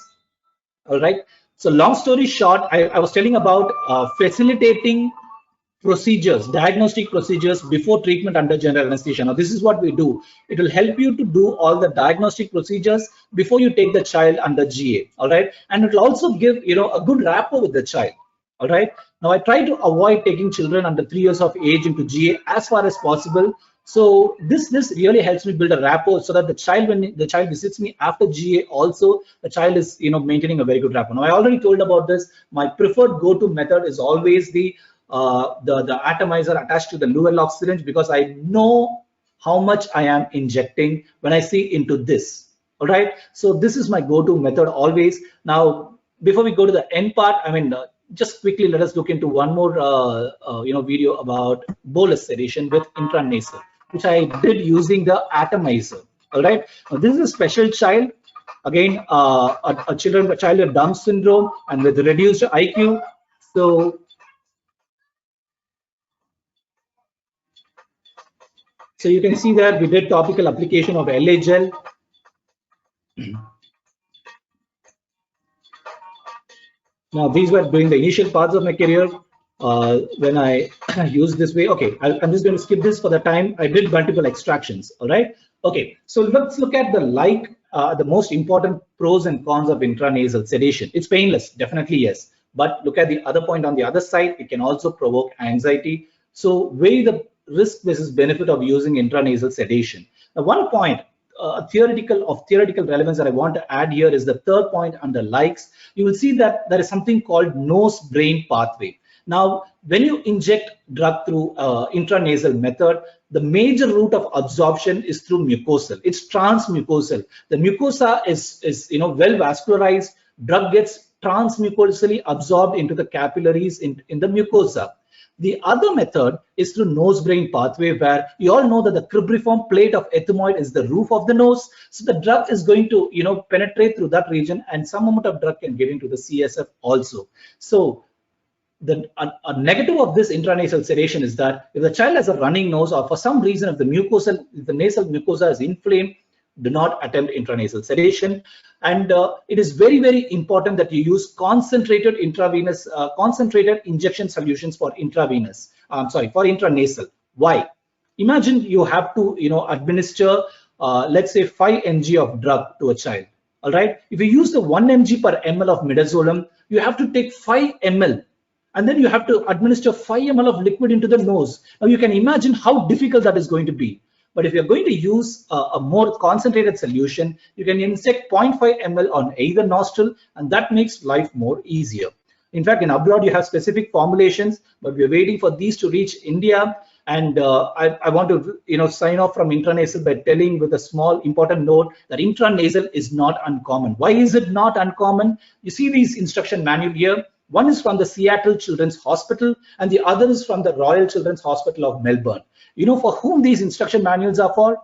All right. So long story short, I was telling about facilitating procedures, diagnostic procedures before treatment under general anesthesia. Now, this is what we do. It will help you to do all the diagnostic procedures before you take the child under GA. All right. And it will also give, a good rapport with the child. All right. Now, I try to avoid taking children under 3 years of age into GA as far as possible. So this really helps me build a rapport so that the child, when the child visits me after GA, also the child is, maintaining a very good rapport. Now, I already told about this. My preferred go-to method is always the atomizer attached to the Yuvaraj syringe, because I know how much I am injecting when I see into this. All right. So this is my go-to method always. Now, before we go to the end part, just quickly let us look into one more video about bolus sedation with intranasal, which I did using the atomizer. All right. Now, this is a special child. Again, a child with Down syndrome and with reduced IQ. So you can see that we did topical application of LA gel. Now, these were during the initial parts of my career when I used this way. Okay, I'm just going to skip this for the time. I did multiple extractions. All right. Okay, so let's look at the most important pros and cons of intranasal sedation. It's painless, definitely yes. But look at the other point on the other side. It can also provoke anxiety. So weigh the risk versus benefit of using intranasal sedation. Now, one point theoretical relevance that I want to add here is the third point under likes. You will see that there is something called nose-brain pathway. Now, when you inject drug through intranasal method, the major route of absorption is through mucosal. It's transmucosal. The mucosa is well vascularized. Drug gets transmucosally absorbed into the capillaries in the mucosa. The other method is through nose-brain pathway, where you all know that the cribriform plate of ethmoid is the roof of the nose. So the drug is going to, penetrate through that region, and some amount of drug can get into the CSF also. So a negative of this intranasal sedation is that if the child has a running nose, or for some reason if the nasal mucosa is inflamed, do not attempt intranasal sedation. And it is very, very important that you use concentrated injection solutions for for intranasal. Why? Imagine you have to, administer, let's say 5 mg of drug to a child. All right. If you use the 1 mg per ml of midazolam, you have to take 5 ml. And then you have to administer 5 ml of liquid into the nose. Now you can imagine how difficult that is going to be. But if you're going to use a more concentrated solution, you can inject 0.5 ml on either nostril, and that makes life more easier. In fact, in abroad, you have specific formulations, but we're waiting for these to reach India. And I want to sign off from intranasal by telling with a small important note that intranasal is not uncommon. Why is it not uncommon? You see these instruction manual here. One is from the Seattle Children's Hospital and the other is from the Royal Children's Hospital of Melbourne. You know for whom these instruction manuals are for?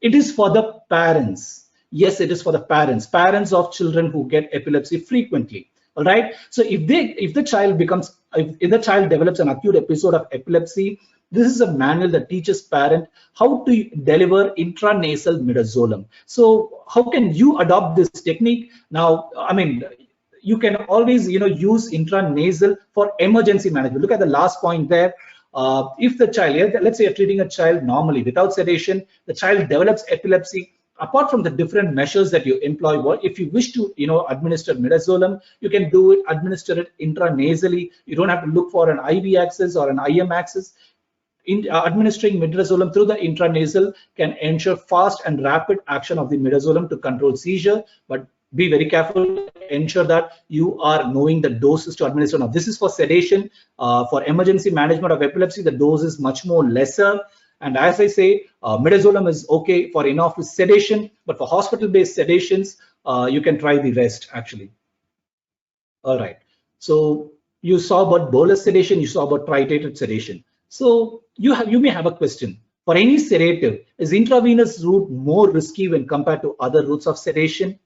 It is for the parents. Yes, it is for the parents of children who get epilepsy frequently. All right. So if the child develops an acute episode of epilepsy, this is a manual that teaches parent how to deliver intranasal midazolam. So how can you adopt this technique? Now, I mean, you can always use intranasal for emergency management. Look at the last point there. If the child, let's say you're treating a child normally without sedation, the child develops epilepsy. Apart from the different measures that you employ, if you wish to administer midazolam, you can do it, administer it intranasally. You don't have to look for an IV access or an IM access. Administering midazolam through the intranasal can ensure fast and rapid action of the midazolam to control seizure, but be very careful, ensure that you are knowing the doses to administer. Now, this is for sedation. For emergency management of epilepsy, the dose is much more lesser. And as I say, midazolam is okay for in-office sedation, but for hospital-based sedations, you can try the rest actually. All right. So you saw about bolus sedation, you saw about titrated sedation. So you may have a question. For any sedative, is intravenous route more risky when compared to other routes of sedation?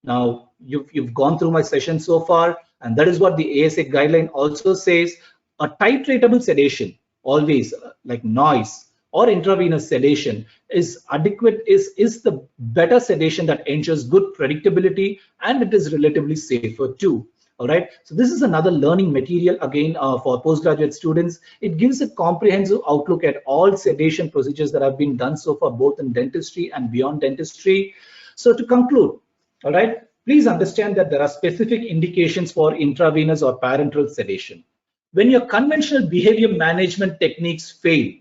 Now, you've gone through my session so far, and that is what the ASA guideline also says. A titratable sedation, always like noise or intravenous sedation, is adequate, is the better sedation that ensures good predictability, and it is relatively safer too. All right, so this is another learning material again for postgraduate students. It gives a comprehensive outlook at all sedation procedures that have been done so far, both in dentistry and beyond dentistry. So to conclude, all right, please understand that there are specific indications for intravenous or parenteral sedation. When your conventional behavior management techniques fail,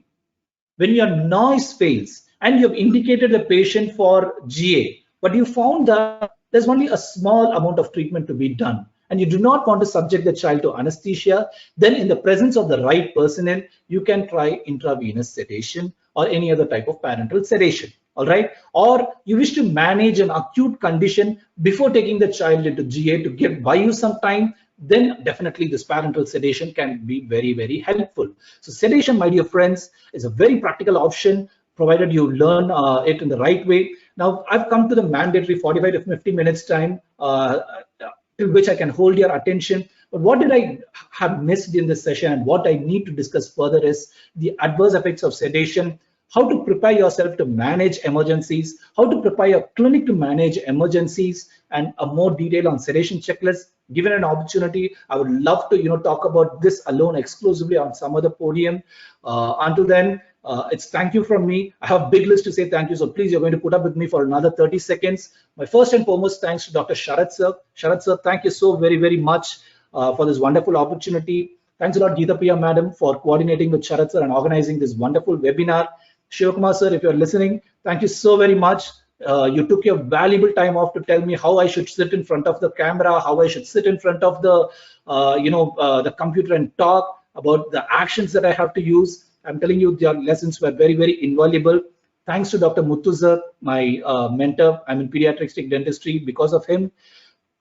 when your noise fails, and you've indicated the patient for GA, but you found that there's only a small amount of treatment to be done, and you do not want to subject the child to anesthesia, then in the presence of the right personnel, you can try intravenous sedation or any other type of parenteral sedation. All right, or you wish to manage an acute condition before taking the child into GA to buy you some time, then definitely this parenteral sedation can be very, very helpful. So sedation, my dear friends, is a very practical option provided you learn it in the right way. Now, I've come to the mandatory 45 to 50 minutes time till which I can hold your attention. But what did I have missed in this session, and what I need to discuss further is the adverse effects of sedation, how to prepare yourself to manage emergencies, how to prepare your clinic to manage emergencies, and a more detail on sedation checklist. Given an opportunity, I would love to talk about this alone exclusively on some other podium. Until then, it's thank you from me. I have a big list to say thank you, so please, you're going to put up with me for another 30 seconds. My first and foremost thanks to Dr. Sharat sir. Sharat sir, thank you so very, very much for this wonderful opportunity. Thanks a lot, Geeta Priya madam, for coordinating with Sharat sir and organizing this wonderful webinar. Shivakumar sir, if you're listening, thank you so very much. You took your valuable time off to tell me how I should sit in front of the camera, how I should sit in front of the, the computer and talk about the actions that I have to use. I'm telling you, their lessons were very, very invaluable. Thanks to Dr. Muthu sir, my mentor. I'm in pediatric dentistry because of him.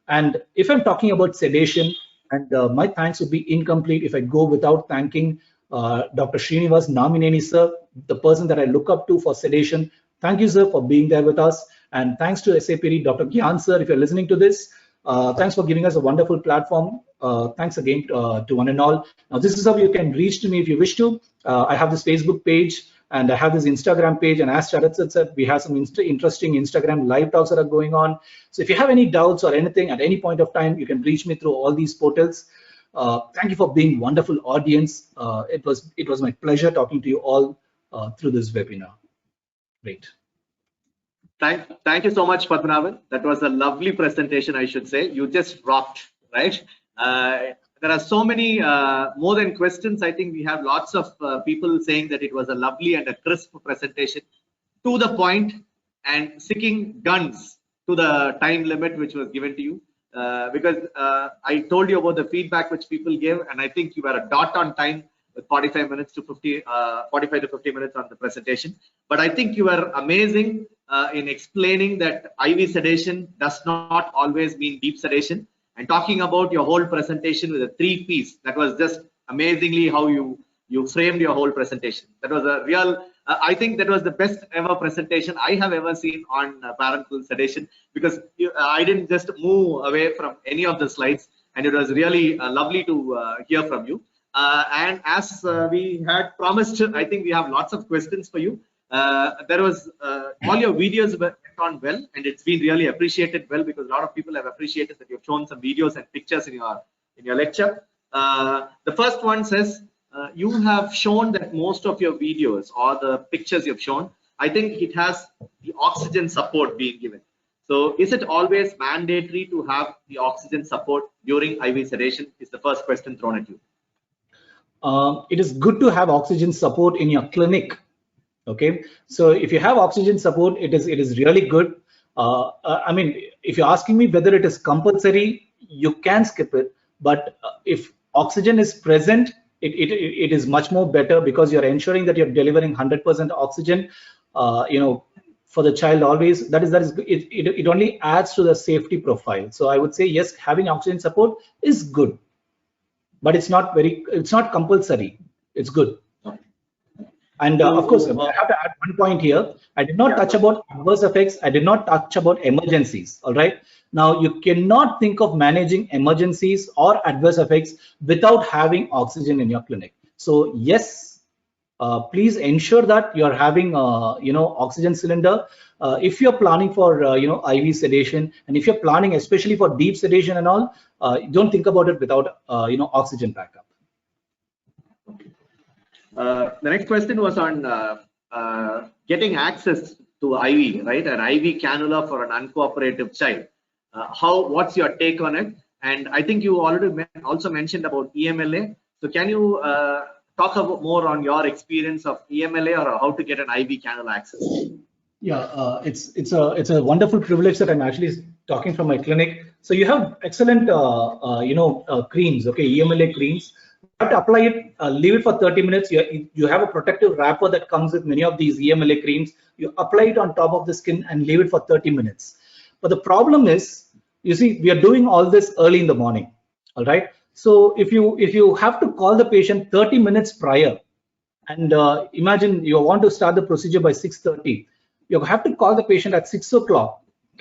And if I'm talking about sedation, and my thanks would be incomplete if I go without thanking Dr. Srinivas Namineni sir, the person that I look up to for sedation. Thank you, sir, for being there with us. And thanks to SAPD, Dr. Gyan sir, if you're listening to this, thanks for giving us a wonderful platform. Thanks again to one and all. Now, this is how you can reach to me if you wish to. I have this Facebook page and I have this Instagram page. And as Sharat said, we have some interesting Instagram live talks that are going on. So if you have any doubts or anything at any point of time, you can reach me through all these portals. Thank you for being wonderful audience. It was my pleasure talking to you all through this webinar. Great. Thank you so much, Padmanabhan. That was a lovely presentation, I should say. You just rocked, right? There are so many more than questions. I think we have lots of people saying that it was a lovely and a crisp presentation, to the point, and sticking guns to the time limit which was given to you. Because I told you about the feedback which people gave, and I think you were a dot on time. 45 minutes to 45 to 50 minutes on the presentation. But I think you were amazing in explaining that IV sedation does not always mean deep sedation, and talking about your whole presentation with the 3 P's. That was just amazingly how you framed your whole presentation. That was a real, I think that was the best ever presentation I have ever seen on parenteral sedation, because I didn't just move away from any of the slides, and it was really lovely to hear from you. And as we had promised, I think we have lots of questions for you. There was all your videos went on well, and it's been really appreciated well, because a lot of people have appreciated that you've shown some videos and pictures in your lecture. The first one says, you have shown that most of your videos or the pictures you've shown, I think it has the oxygen support being given. So is it always mandatory to have the oxygen support during IV sedation? Is the first question thrown at you. It is good to have oxygen support in your clinic. Okay, so if you have oxygen support, it is really good. I mean, if you're asking me whether it is compulsory, you can skip it. But if oxygen is present, it is much more better, because you're ensuring that you're delivering 100% oxygen. For the child always. That is it only adds to the safety profile. So I would say yes, having oxygen support is good, but it's not compulsory. It's good. And of course, I have to add one point here. I did not touch about adverse effects. I did not touch about emergencies. All right. Now, you cannot think of managing emergencies or adverse effects without having oxygen in your clinic. So yes, please ensure that you're having oxygen cylinder. If you're planning for IV sedation, and if you're planning especially for deep sedation and all, don't think about it without oxygen backup. The next question was on getting access to IV, right? An IV cannula for an uncooperative child. What's your take on it? And I think you already also mentioned about EMLA. So can you talk about more on your experience of EMLA, or how to get an IV cannula access? Yeah, it's a wonderful privilege that I'm actually talking from my clinic. So you have excellent creams, okay, EMLA creams. You have to apply it, leave it for 30 minutes. You have a protective wrapper that comes with many of these EMLA creams. You apply it on top of the skin and leave it for 30 minutes. But the problem is, you see, we are doing all this early in the morning. All right. So if you have to call the patient 30 minutes prior, and imagine you want to start the procedure by 6:30, you have to call the patient at 6 o'clock.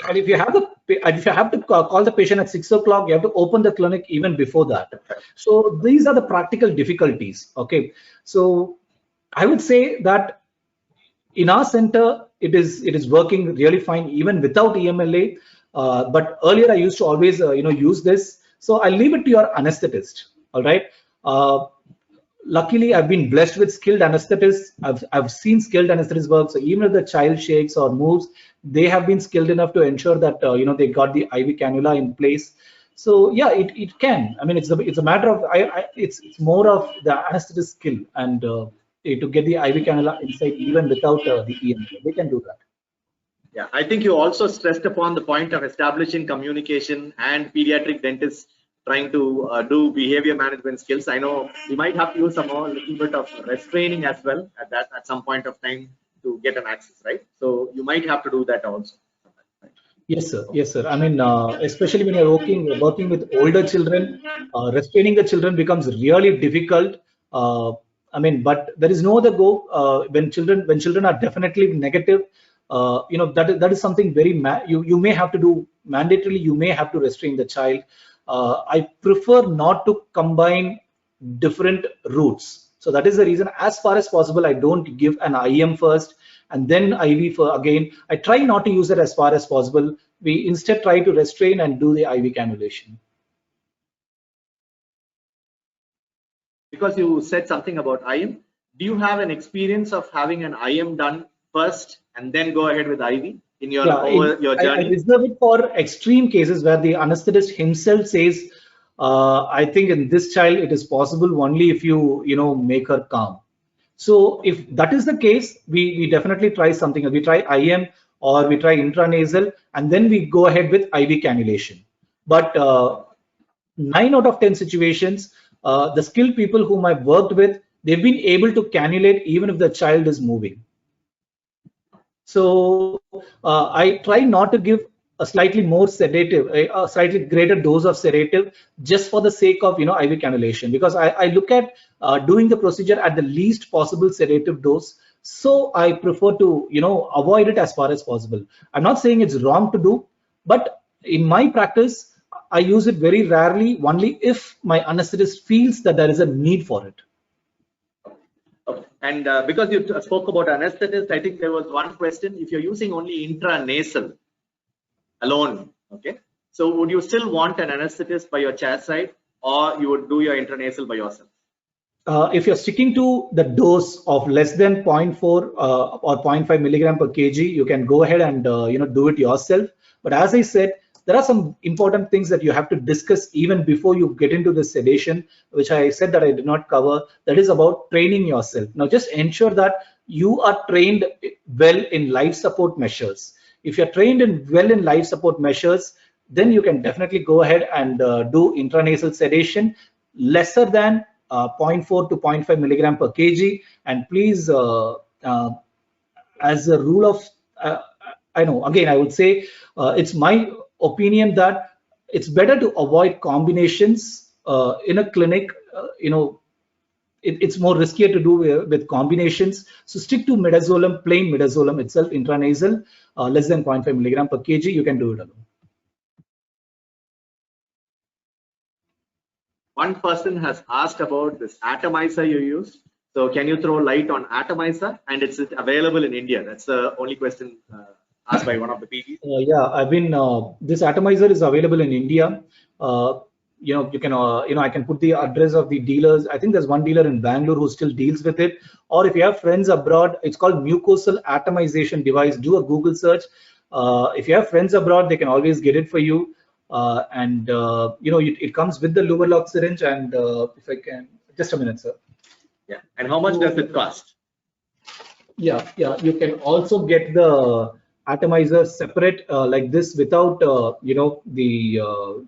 And if you have to call the patient at 6 o'clock, you have to open the clinic even before that. So these are the practical difficulties. Okay. So I would say that in our center, it is working really fine even without EMLA. But earlier I used to always use this. So I leave it to your anesthetist. All right. Luckily, I've been blessed with skilled anesthetists. I've seen skilled anesthetists work. So even if the child shakes or moves, they have been skilled enough to ensure that they got the IV cannula in place. So yeah, it can. I mean, it's a matter of it's more of the anesthetist skill and to get the IV cannula inside even without the EMLA. They can do that. Yeah, I think you also stressed upon the point of establishing communication and pediatric dentists trying to do behavior management skills. I know we might have to use a little bit of restraining as well at some point of time to get an access, right? So you might have to do that also. Yes, sir. Yes, sir. I mean, especially when you're working with older children, restraining the children becomes really difficult. I mean, but there is no other go. When children are definitely negative, that is something very you may have to do mandatorily. You may have to restrain the child. I prefer not to combine different routes. So that is the reason, as far as possible, I don't give an IM first and then IV for again. I try not to use it as far as possible. We instead try to restrain and do the IV cannulation. Because you said something about IM, do you have an experience of having an IM done first and then go ahead with IV in your journey? I reserve it for extreme cases where the anesthetist himself says, I think in this child it is possible only if you make her calm. So if that is the case, we definitely try something. We try IM or we try intranasal, and then we go ahead with IV cannulation. But 9 out of 10 situations, the skilled people whom I've worked with, they've been able to cannulate even if the child is moving. So I try not to give a slightly more sedative, a slightly greater dose of sedative just for the sake of IV cannulation, because I look at doing the procedure at the least possible sedative dose. So I prefer to avoid it as far as possible. I'm not saying it's wrong to do, but in my practice, I use it very rarely, only if my anesthetist feels that there is a need for it. Okay. And because you spoke about anesthetist, I think there was one question. If you're using only intranasal alone, okay, so would you still want an anesthetist by your chair side, or you would do your intranasal by yourself? If you're sticking to the dose of less than 0.4 or 0.5 milligram per kg, you can go ahead and do it yourself. But as I said, there are some important things that you have to discuss even before you get into the sedation, which I said that I did not cover. That is about training yourself. Now, just ensure that you are trained well in life support measures. If you're trained well in life support measures, then you can definitely go ahead and do intranasal sedation lesser than 0.4 to 0.5 milligram per kg. And please, as a rule of, I know, again, I would say it's my opinion that it's better to avoid combinations in a clinic. It's more riskier to do with combinations. So stick to midazolam, plain midazolam itself, intranasal, less than 0.5 milligram per kg. You can do it alone. One person has asked about this atomizer you use. So can you throw light on atomizer, and it's available in India? That's the only question asked by one of the PGs. Yeah, I've been. This atomizer is available in India. You can, I can put the address of the dealers. I think there's one dealer in Bangalore who still deals with it. Or if you have friends abroad, it's called mucosal atomization device. Do a Google search. If you have friends abroad, they can always get it for you. It comes with the Yuvaraj syringe. And if I can, just a minute, sir. Yeah. And how much does it cost? Yeah. You can also get the atomizer separate like this without the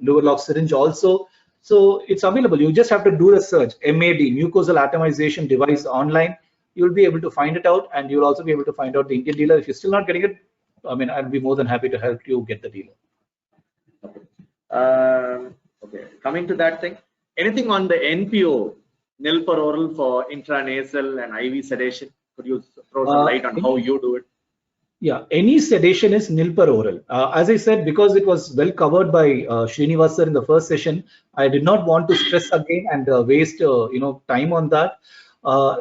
Yuvaraj syringe also. So it's available. You just have to do the search, MAD, mucosal atomization device online. You'll be able to find it out, and you'll also be able to find out the Indian dealer. If you're still not getting it, I mean, I'd be more than happy to help you get the dealer. Okay. Coming to that thing, anything on the NPO, nil per oral for intranasal and IV sedation? Could you throw some light on how you do it? Yeah, any sedation is nil per oral. As I said, because it was well covered by Srinivas sir in the first session, I did not want to stress again and waste time on that.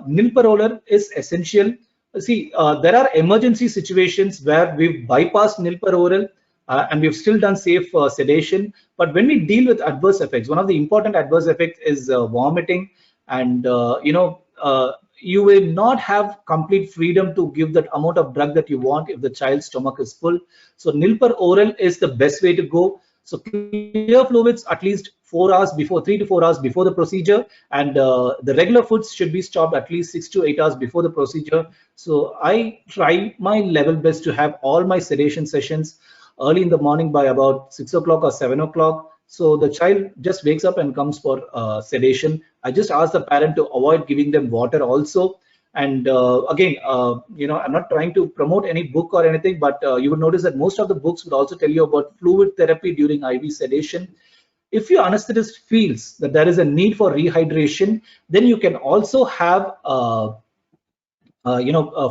Nil per oral is essential. See, there are emergency situations where we've bypassed nil per oral and we've still done safe sedation. But when we deal with adverse effects, one of the important adverse effects is vomiting, and you will not have complete freedom to give that amount of drug that you want if the child's stomach is full. So nil per oral is the best way to go. So clear fluids at least 4 hours before, 3 to 4 hours before the procedure, and the regular foods should be stopped at least 6 to 8 hours before the procedure. So I try my level best to have all my sedation sessions early in the morning by about 6 o'clock or 7 o'clock. So the child just wakes up and comes for sedation. I just ask the parent to avoid giving them water also. And again, I'm not trying to promote any book or anything, but you would notice that most of the books would also tell you about fluid therapy during IV sedation. If your anesthetist feels that there is a need for rehydration, then you can also have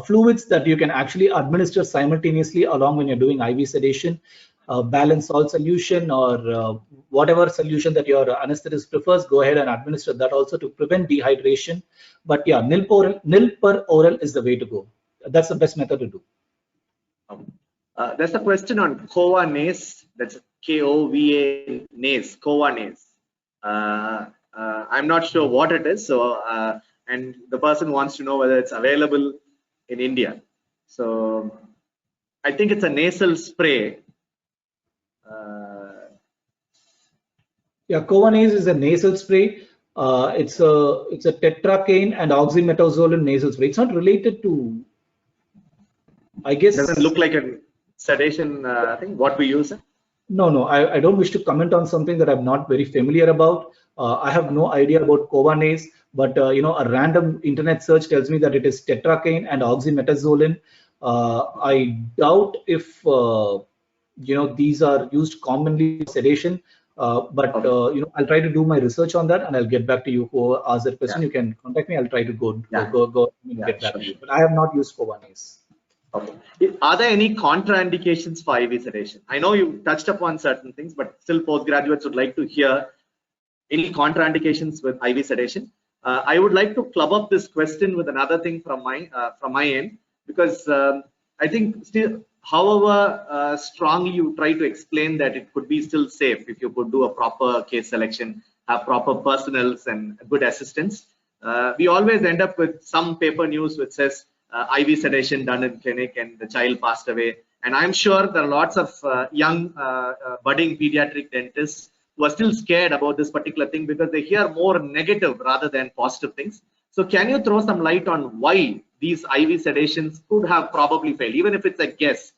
fluids that you can actually administer simultaneously along when you're doing IV sedation. Balanced salt solution or whatever solution that your anesthetist prefers, go ahead and administer that also to prevent dehydration. But yeah, nil per oral is the way to go. That's the best method to do. There's a question on Kova NACE. That's KOVA NACE. Kova NACE. I'm not sure what it is. So, and the person wants to know whether it's available in India. So, I think it's a nasal spray. Yeah, Kova NACE is a nasal spray. It's a tetracaine and oxymetazoline nasal spray. It's not related to, I guess. Doesn't look like a sedation thing. What we use? No, I don't wish to comment on something that I'm not very familiar about. I have no idea about Covanase, but a random internet search tells me that it is tetracaine and oxymetazoline. I doubt if these are used commonly for sedation. But I'll try to do my research on that, and I'll get back to you. Who asked that question, you can contact me. I'll try to go and get back to you. But I have not used Covanase. Okay. Are there any contraindications for IV sedation? I know you touched upon certain things, but still postgraduates would like to hear any contraindications with IV sedation. I would like to club up this question with another thing from my end, because I think still, however strongly you try to explain that it could be still safe if you could do a proper case selection, have proper personnels and good assistance. We always end up with some paper news which says IV sedation done in clinic and the child passed away. And I'm sure there are lots of young budding pediatric dentists who are still scared about this particular thing because they hear more negative rather than positive things. So can you throw some light on why these IV sedations could have probably failed, even if it's a guess?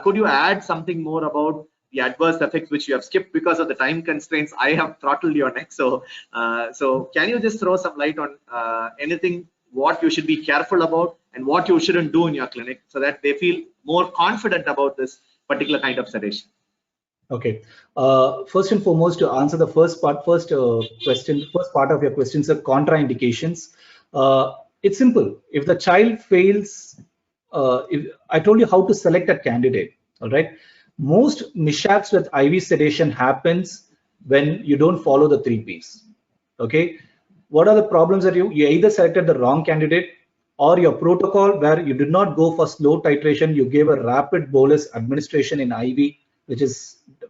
Could you add something more about the adverse effects which you have skipped because of the time constraints? I have throttled your neck. So can you just throw some light on anything, what you should be careful about and what you shouldn't do in your clinic so that they feel more confident about this particular kind of sedation? Okay. First and foremost, to answer the first part of your question, sir, contraindications. It's simple. If the child fails, if I told you how to select a candidate, all right? Most mishaps with IV sedation happens when you don't follow the 3 Ps. Okay. What are the problems that you either selected the wrong candidate, or your protocol where you did not go for slow titration, you gave a rapid bolus administration in IV,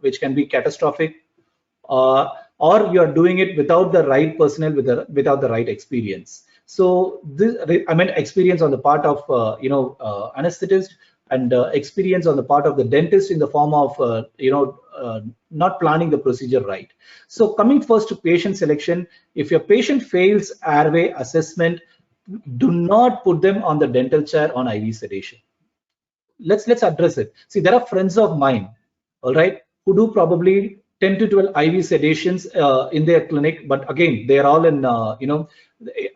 which can be catastrophic, or you are doing it without the right personnel, without the right experience. So this, I mean, experience on the part of anesthetist, and experience on the part of the dentist in the form of not planning the procedure right. So coming first to patient selection, if your patient fails airway assessment, do not put them on the dental chair on IV sedation. Let's address it. See, there are friends of mine, all right, who do probably 10 to 12 IV sedations in their clinic, but again, they are all in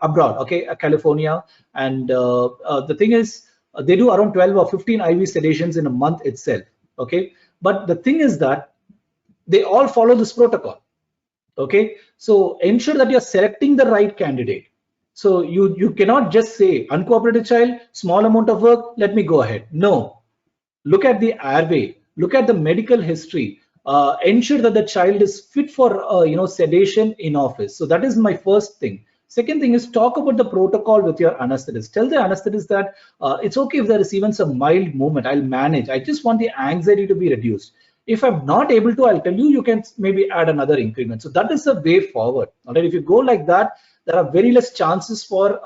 abroad, okay, California, and the thing is, they do around 12 or 15 IV sedations in a month itself, okay. But the thing is that they all follow this protocol, okay. So ensure that you're selecting the right candidate. So you cannot just say uncooperative child, small amount of work, let me go ahead. No, look at the airway, look at the medical history, ensure that the child is fit for sedation in office. So that is my first thing. Second thing is, talk about the protocol with your anesthetist. Tell the anesthetist that it's okay if there is even some mild movement, I'll manage. I just want the anxiety to be reduced. If I'm not able to, I'll tell you, you can maybe add another increment. So that is the way forward. All right, if you go like that, there are very less chances for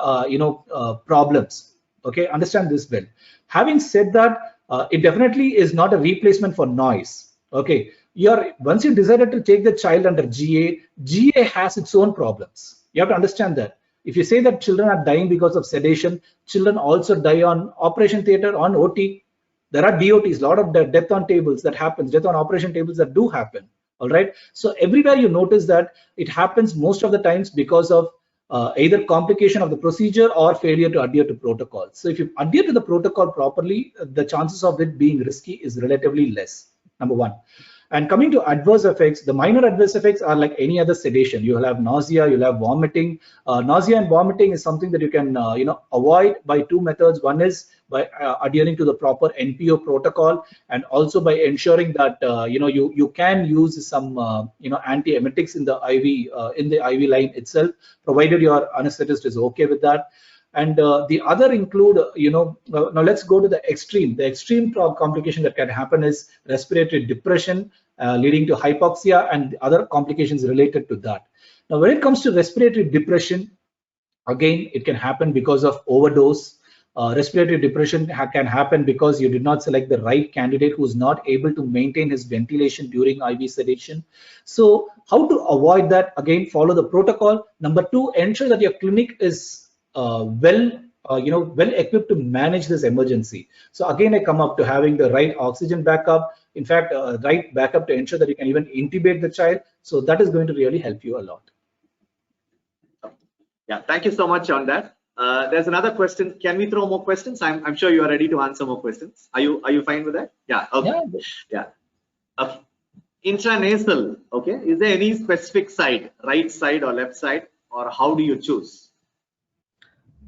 problems. Okay, understand this well. Having said that, it definitely is not a replacement for noise. Okay, once you decided to take the child under GA has its own problems. You have to understand that. If you say that children are dying because of sedation, children also die on operation theater, on OT. There are DOTs, a lot of death on tables that happens, death on operation tables that do happen. All right. So everywhere you notice that it happens most of the times because of either complication of the procedure or failure to adhere to protocol. So if you adhere to the protocol properly, the chances of it being risky is relatively less, number one. And coming to adverse effects, the minor adverse effects are like any other sedation. You'll have nausea, you'll have vomiting. Nausea and vomiting is something that you can avoid by 2 methods. One is by adhering to the proper NPO protocol, and also by ensuring that you can use some antiemetics in the IV line itself, provided your anesthetist is okay with that. And the other include, now let's go to the extreme. The extreme complication that can happen is respiratory depression leading to hypoxia and other complications related to that. Now, when it comes to respiratory depression, again, it can happen because of overdose. Respiratory depression can happen because you did not select the right candidate who is not able to maintain his ventilation during IV sedation. So how to avoid that? Again, follow the protocol. Number 2, ensure that your clinic is well equipped to manage this emergency. So again, I come up to having the right oxygen backup, in fact, right backup to ensure that you can even intubate the child. So that is going to really help you a lot. Yeah, thank you so much on that. There's another question. Can we throw more questions? I'm sure you are ready to answer more questions. Are you fine with that? Yeah. Okay. Yeah. Okay. Intranasal. Okay. Is there any specific side, right side or left side, or how do you choose?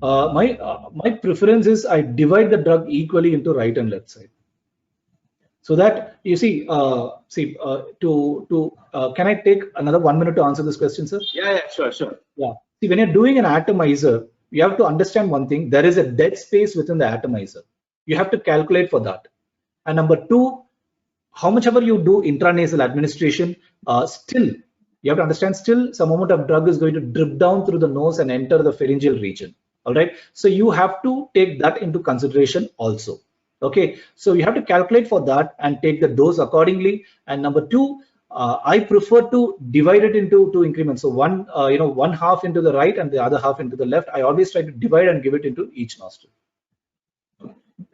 My preference is I divide the drug equally into right and left side. So that you see, can I take another 1 minute to answer this question, sir? Yeah, sure. Yeah. See, when you're doing an atomizer, you have to understand one thing. There is a dead space within the atomizer. You have to calculate for that. And number two, how much ever you do intranasal administration, still you have to understand still some amount of drug is going to drip down through the nose and enter the pharyngeal region. All right. So you have to take that into consideration also. Okay. So you have to calculate for that and take the dose accordingly. And number two, I prefer to divide it into two increments. So one, one half into the right and the other half into the left. I always try to divide and give it into each nostril.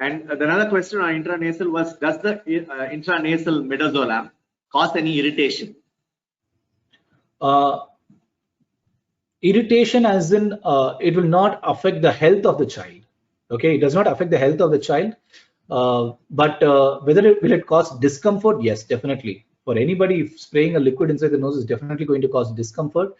And another question on intranasal was, does the intranasal midazolam cause any irritation? Irritation as in it will not affect the health of the child. Okay, it does not affect the health of the child. But whether will it cause discomfort? Yes, definitely. For anybody, spraying a liquid inside the nose is definitely going to cause discomfort.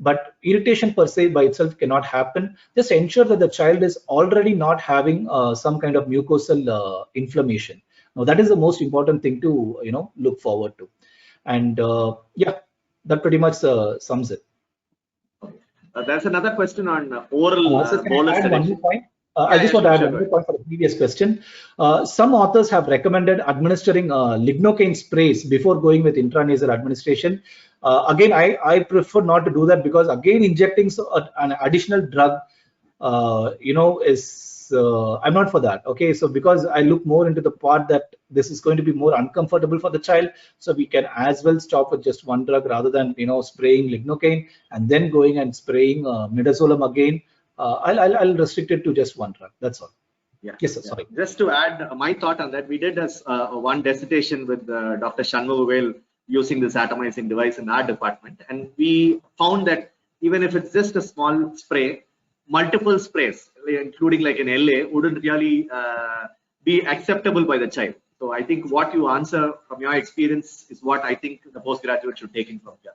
But irritation per se by itself cannot happen. Just ensure that the child is already not having some kind of mucosal inflammation. Now that is the most important thing to look forward to. And yeah, that pretty much sums it. There's another question on oral bolus sedation. I just want to add one more point for the previous question. Some authors have recommended administering lignocaine sprays before going with intranasal administration. Again, I prefer not to do that because again, injecting an additional drug, is I'm not for that. Okay, so because I look more into the part that this is going to be more uncomfortable for the child, so we can as well stop with just one drug rather than spraying lignocaine and then going and spraying midazolam again. I'll restrict it to just one drug. That's all. Yeah. Yes, sir. Sorry. Just to add my thought on that, we did one dissertation with Dr. Shanmugavel using this atomizing device in our department, and we found that even if it's just a small spray, multiple sprays, including like an LA, wouldn't really be acceptable by the child. So I think what you answer from your experience is what I think the postgraduate should take in from here.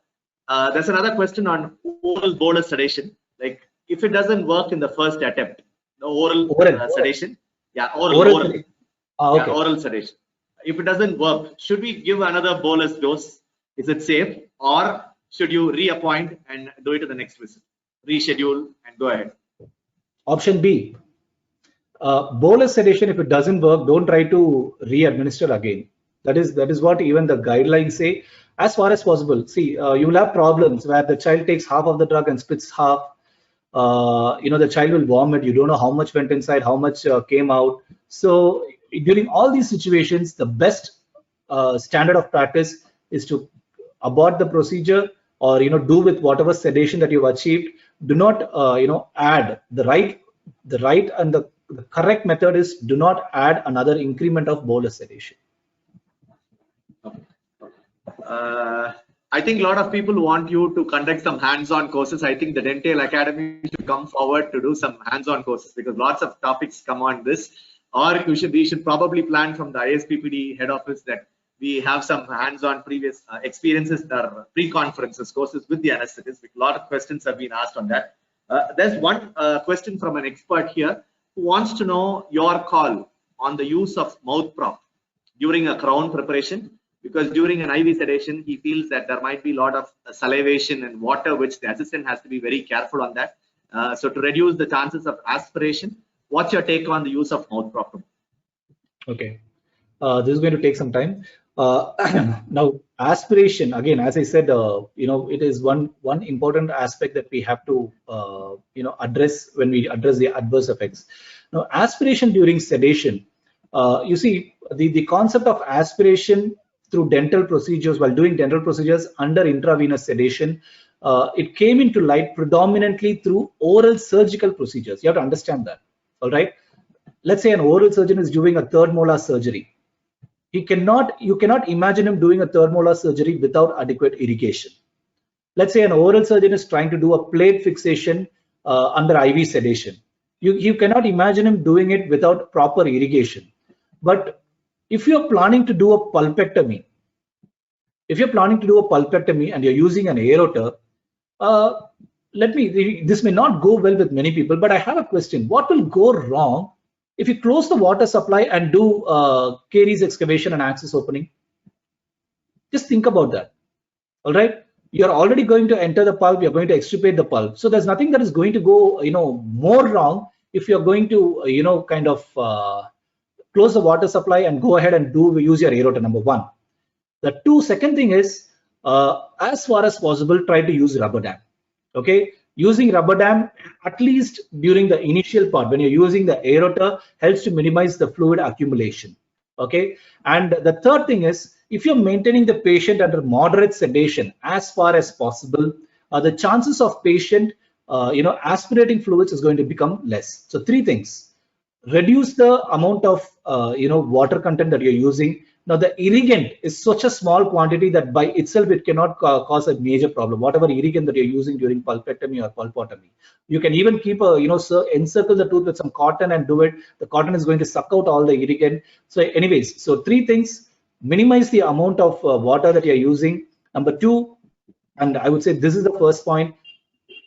There's another question on oral bolus sedation. Like, if it doesn't work in the first attempt, the oral sedation, oral sedation. If it doesn't work, should we give another bolus dose? Is it safe, or should you reappoint and do it to the next visit, reschedule and go ahead? Option B. Bolus sedation. If it doesn't work, don't try to re-administer again. That is what even the guidelines say. As far as possible, see, you will have problems where the child takes half of the drug and spits half. The child will vomit. You don't know how much went inside, how much came out. So during all these situations, the best standard of practice is to abort the procedure or do with whatever sedation that you've achieved. Do not add the right and the correct method is do not add another increment of bolus sedation. I think a lot of people want you to conduct some hands-on courses. I think the Dentale Academy should come forward to do some hands-on courses because lots of topics come on this. Or we should probably plan from the ISPPD head office that we have some hands-on previous experiences or pre-conferences courses with the anesthetist. A lot of questions have been asked on that. There's one question from an expert here who wants to know your call on the use of mouth prop during a crown preparation. Because during an IV sedation, he feels that there might be a lot of salivation and water, which the assistant has to be very careful on that. So to reduce the chances of aspiration, what's your take on the use of mouth prop? Okay, this is going to take some time. Now, aspiration, again, as I said, it is one important aspect that we have to, address when we address the adverse effects. Now, aspiration during sedation, you see, the concept of aspiration through dental procedures, while doing dental procedures under intravenous sedation, it came into light predominantly through oral surgical procedures. You have to understand that. All right. Let's say an oral surgeon is doing a third molar surgery. you cannot imagine him doing a third surgery without adequate irrigation. Let's say an oral surgeon is trying to do a plate fixation under IV sedation. You cannot imagine him doing it without proper irrigation. But if you're planning to do a pulpectomy, and you're using an aerator, this may not go well with many people, but I have a question. What will go wrong if you close the water supply and do caries excavation and access opening? Just think about that. All right. You're already going to enter the pulp, you're going to extirpate the pulp. So there's nothing that is going to go, more wrong if you're going to, close the water supply and go ahead and use your aerator, number one. The second thing is, as far as possible, try to use rubber dam. Okay. Using rubber dam, at least during the initial part, when you're using the aerator, helps to minimize the fluid accumulation. Okay. And the third thing is, if you're maintaining the patient under moderate sedation as far as possible, the chances of patient, aspirating fluids is going to become less. So 3 things: reduce the amount of, water content that you're using. Now the irrigant is such a small quantity that by itself it cannot cause a major problem. Whatever irrigant that you're using during pulpectomy or pulpotomy, you can even keep encircle the tooth with some cotton and do it. The cotton is going to suck out all the irrigant. So anyways, so 3 things: minimize the amount of water that you're using. Number 2, and I would say this is the first point,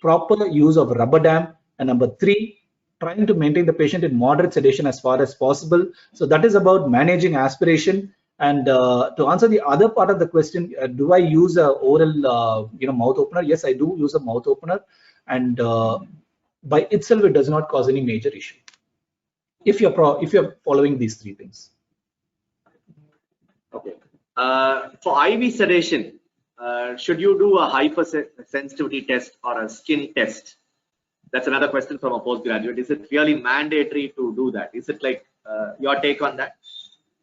proper use of rubber dam. And number 3, trying to maintain the patient in moderate sedation as far as possible. So that is about managing aspiration. And to answer the other part of the question, do I use a oral mouth opener? Yes, I do use a mouth opener, and by itself it does not cause any major issue if you're following these 3 things. Okay. For IV sedation, should you do a hypersensitivity test or a skin test? That's another question from a postgraduate. Is it really mandatory to do that? Is it like your take on that,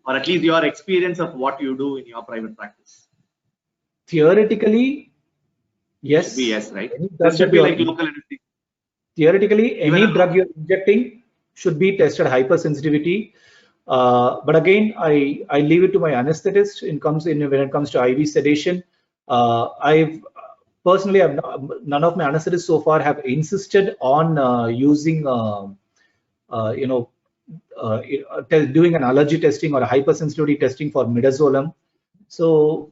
or at least your experience of what you do in your private practice? Theoretically, yes. Should be yes, right? That should be like local anesthesia. Theoretically, any drug you're injecting should be tested hypersensitivity. But again, I leave it to my anesthetist when it comes to IV sedation. Personally, none of my anesthetists so far have insisted on using, doing an allergy testing or a hypersensitivity testing for midazolam. So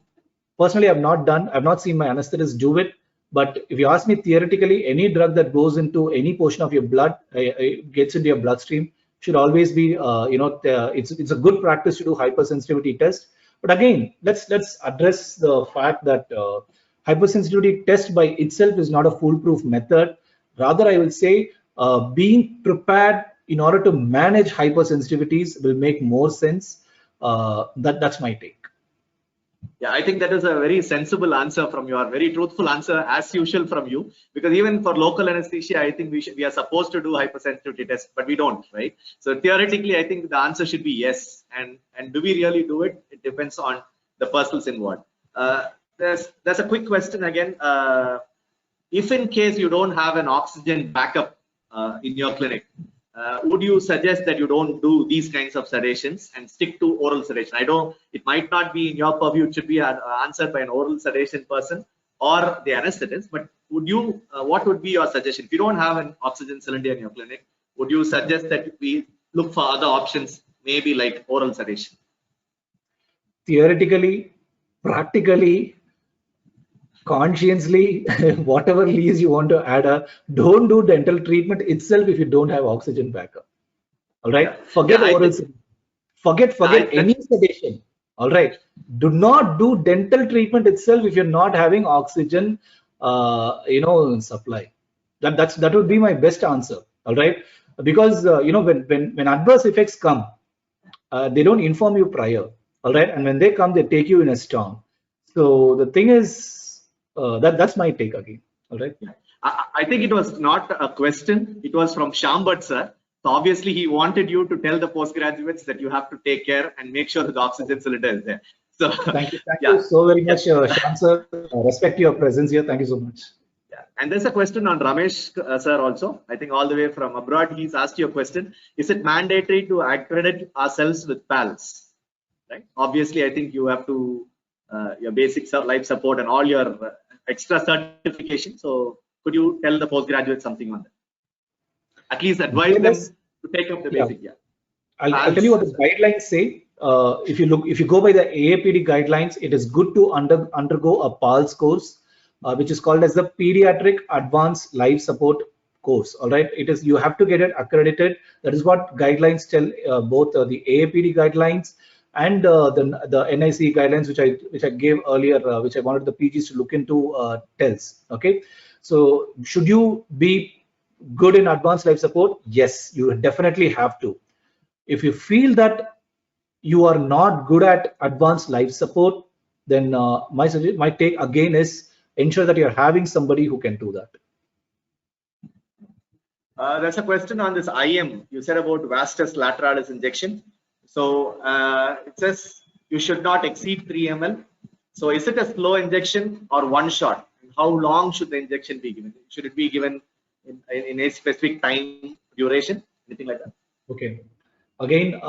personally, I've not seen my anesthetist do it. But if you ask me, theoretically, any drug that goes into any portion of your blood, gets into your bloodstream, should always be, it's a good practice to do hypersensitivity test. But again, let's address the fact that hypersensitivity test by itself is not a foolproof method. Rather, I will say being prepared in order to manage hypersensitivities will make more sense. That's my take. Yeah, I think that is a very sensible answer from your, very truthful answer as usual from you, because even for local anesthesia, I think we are supposed to do hypersensitivity test, but we don't, right? So theoretically, I think the answer should be yes. And do we really do it? It depends on the persons involved. There's a quick question again. If in case you don't have an oxygen backup in your clinic, would you suggest that you don't do these kinds of sedations and stick to oral sedation? I know it might not be in your purview, it should be answered by an oral sedation person or the anesthetist, but would you, what would be your suggestion? If you don't have an oxygen cylinder in your clinic, would you suggest that we look for other options, maybe like oral sedation? Theoretically, practically, consciously, whatever leaves you want to add up, don't do dental treatment itself if you don't have oxygen backup. All right, yeah. Forget oral, forget any sedation. All right, do not do dental treatment itself if you're not having oxygen, supply. That would be my best answer. All right, because when adverse effects come, they don't inform you prior. All right, and when they come, they take you in a storm. So the thing is, that's my take again. All right. I think it was not a question. It was from Shambhat sir. So obviously he wanted you to tell the postgraduates that you have to take care and make sure that the oxygen cylinder is there. So thank you so very much, Sham sir. Respect your presence here. Thank you so much. Yeah. And there's a question on Ramesh sir also. I think all the way from abroad, he's asked you a question. Is it mandatory to accredit ourselves with PALS? right? Obviously, I think you have to your basic life support and all your extra certification. So could you tell the postgraduate something on that? At least advise them to take up the basic. Yeah. I'll tell you what the guidelines say. If you go by the AAPD guidelines, it is good to undergo a PALS course, which is called as the Pediatric Advanced Life Support course. All right, you have to get it accredited. That is what guidelines tell, both the AAPD guidelines and the NIC guidelines, which I gave earlier, which I wanted the PGs to look into, tells. Okay, so should you be good in advanced life support? Yes, you definitely have to. If you feel that you are not good at advanced life support, then my take again is ensure that you're having somebody who can do that. There's a question on this IM. You said about vastus lateralis injection. So it says you should not exceed 3 ml. So is it a slow injection or one shot? How long should the injection be given? Should it be given in a specific time duration? Anything like that? Okay. Again,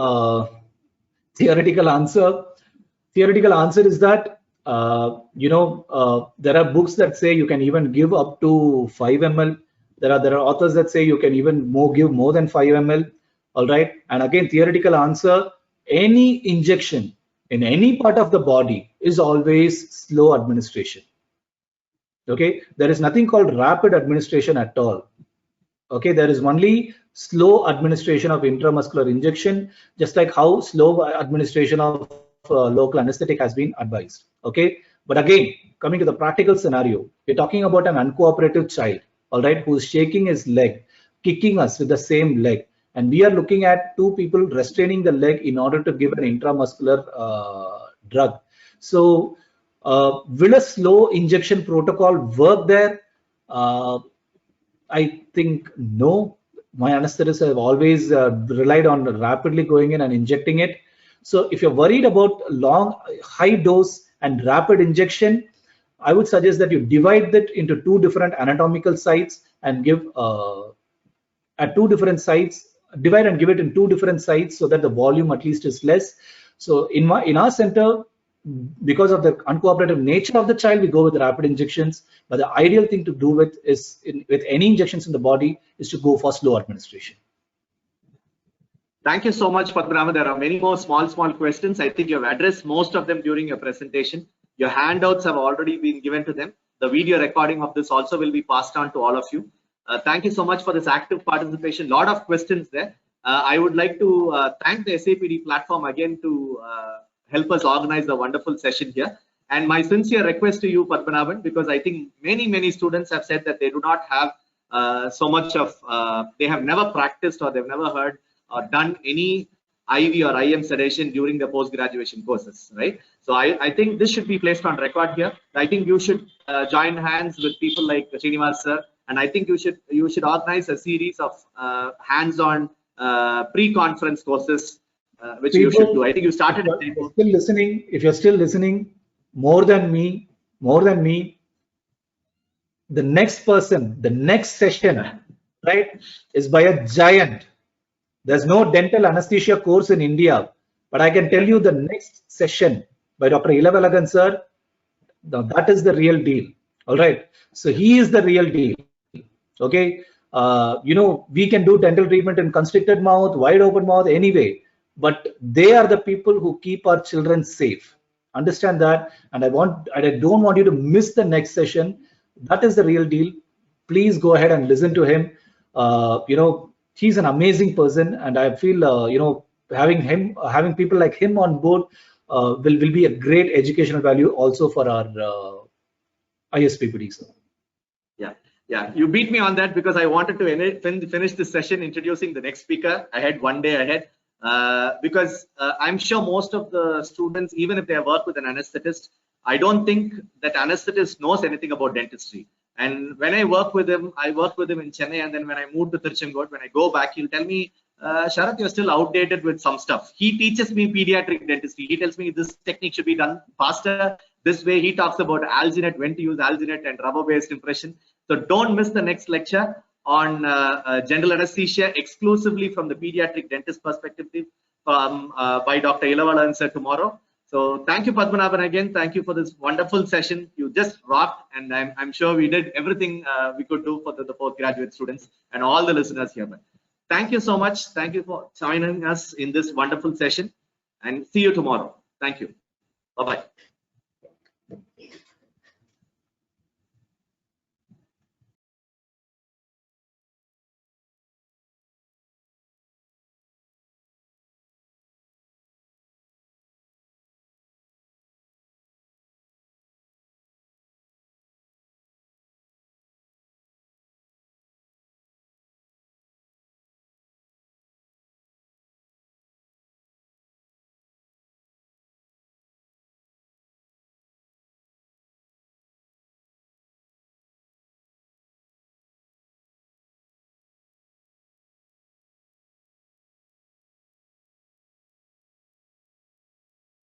theoretical answer is that there are books that say you can even give up to 5 ml. There are authors that say you can even give more than 5 ml. All right. And again, theoretical answer: any injection in any part of the body is always slow administration. Okay. There is nothing called rapid administration at all. Okay. There is only slow administration of intramuscular injection, just like how slow administration of local anesthetic has been advised. Okay, but again, coming to the practical scenario, we're talking about an uncooperative child, all right, who's shaking his leg, kicking us with the same leg, and we are looking at two people restraining the leg in order to give an intramuscular drug. So will a slow injection protocol work there? I think no. My anesthetists have always relied on rapidly going in and injecting it. So if you're worried about high dose and rapid injection, I would suggest that you divide that into two different anatomical sites and give at two different sites, divide and give it in two different sites so that the volume at least is less. So in our center, because of the uncooperative nature of the child, we go with rapid injections. But the ideal thing to do with any injections in the body is to go for slow administration. Thank you so much, Padmanabhan. There are many more small questions. I think you have addressed most of them during your presentation. Your handouts have already been given to them. The video recording of this also will be passed on to all of you. Thank you so much for this active participation. Lot of questions there. I would like to thank the SAPD platform again to help us organize the wonderful session here. And my sincere request to you, Padmanabhan, because I think many students have said that they do not have so much of, they have never practiced or they've never heard or done any IV or IM sedation during the post-graduation courses, right? So I think this should be placed on record here. I think you should join hands with people like Srinivas sir, and I think you should organize a series of hands-on pre-conference courses which you should do. I think you started. If you're still listening, more than me, the next person, the next session, right, is by a giant. There's no dental anesthesia course in India, but I can tell you the next session by Dr. Ilavalagan sir, that is the real deal. All right. So he is the real deal. Okay. We can do dental treatment in constricted mouth, wide open mouth, anyway, but they are the people who keep our children safe. Understand that. And I don't want you to miss the next session. That is the real deal. Please go ahead and listen to him. He's an amazing person, and I feel having people like him on board will be a great educational value also for our ISPPDs. Yeah, you beat me on that because I wanted to finish this session introducing the next speaker. I had one day ahead because I'm sure most of the students, even if they have worked with an anesthetist, I don't think that anesthetist knows anything about dentistry. And when I work with him, I worked with him in Chennai, and then when I moved to Tiruchengood, when I go back, he'll tell me, Sharath, you're still outdated with some stuff. He teaches me pediatric dentistry. He tells me this technique should be done faster. This way, he talks about alginate, when to use alginate and rubber-based impression. So don't miss the next lecture on general anesthesia exclusively from the pediatric dentist perspective. by Dr. Ilavalan sir tomorrow. So thank you, Padmanabhan, again. Thank you for this wonderful session. You just rocked, and I'm sure we did everything we could do for the postgraduate students and all the listeners here. Thank you so much. Thank you for joining us in this wonderful session, and see you tomorrow. Thank you. Bye-bye.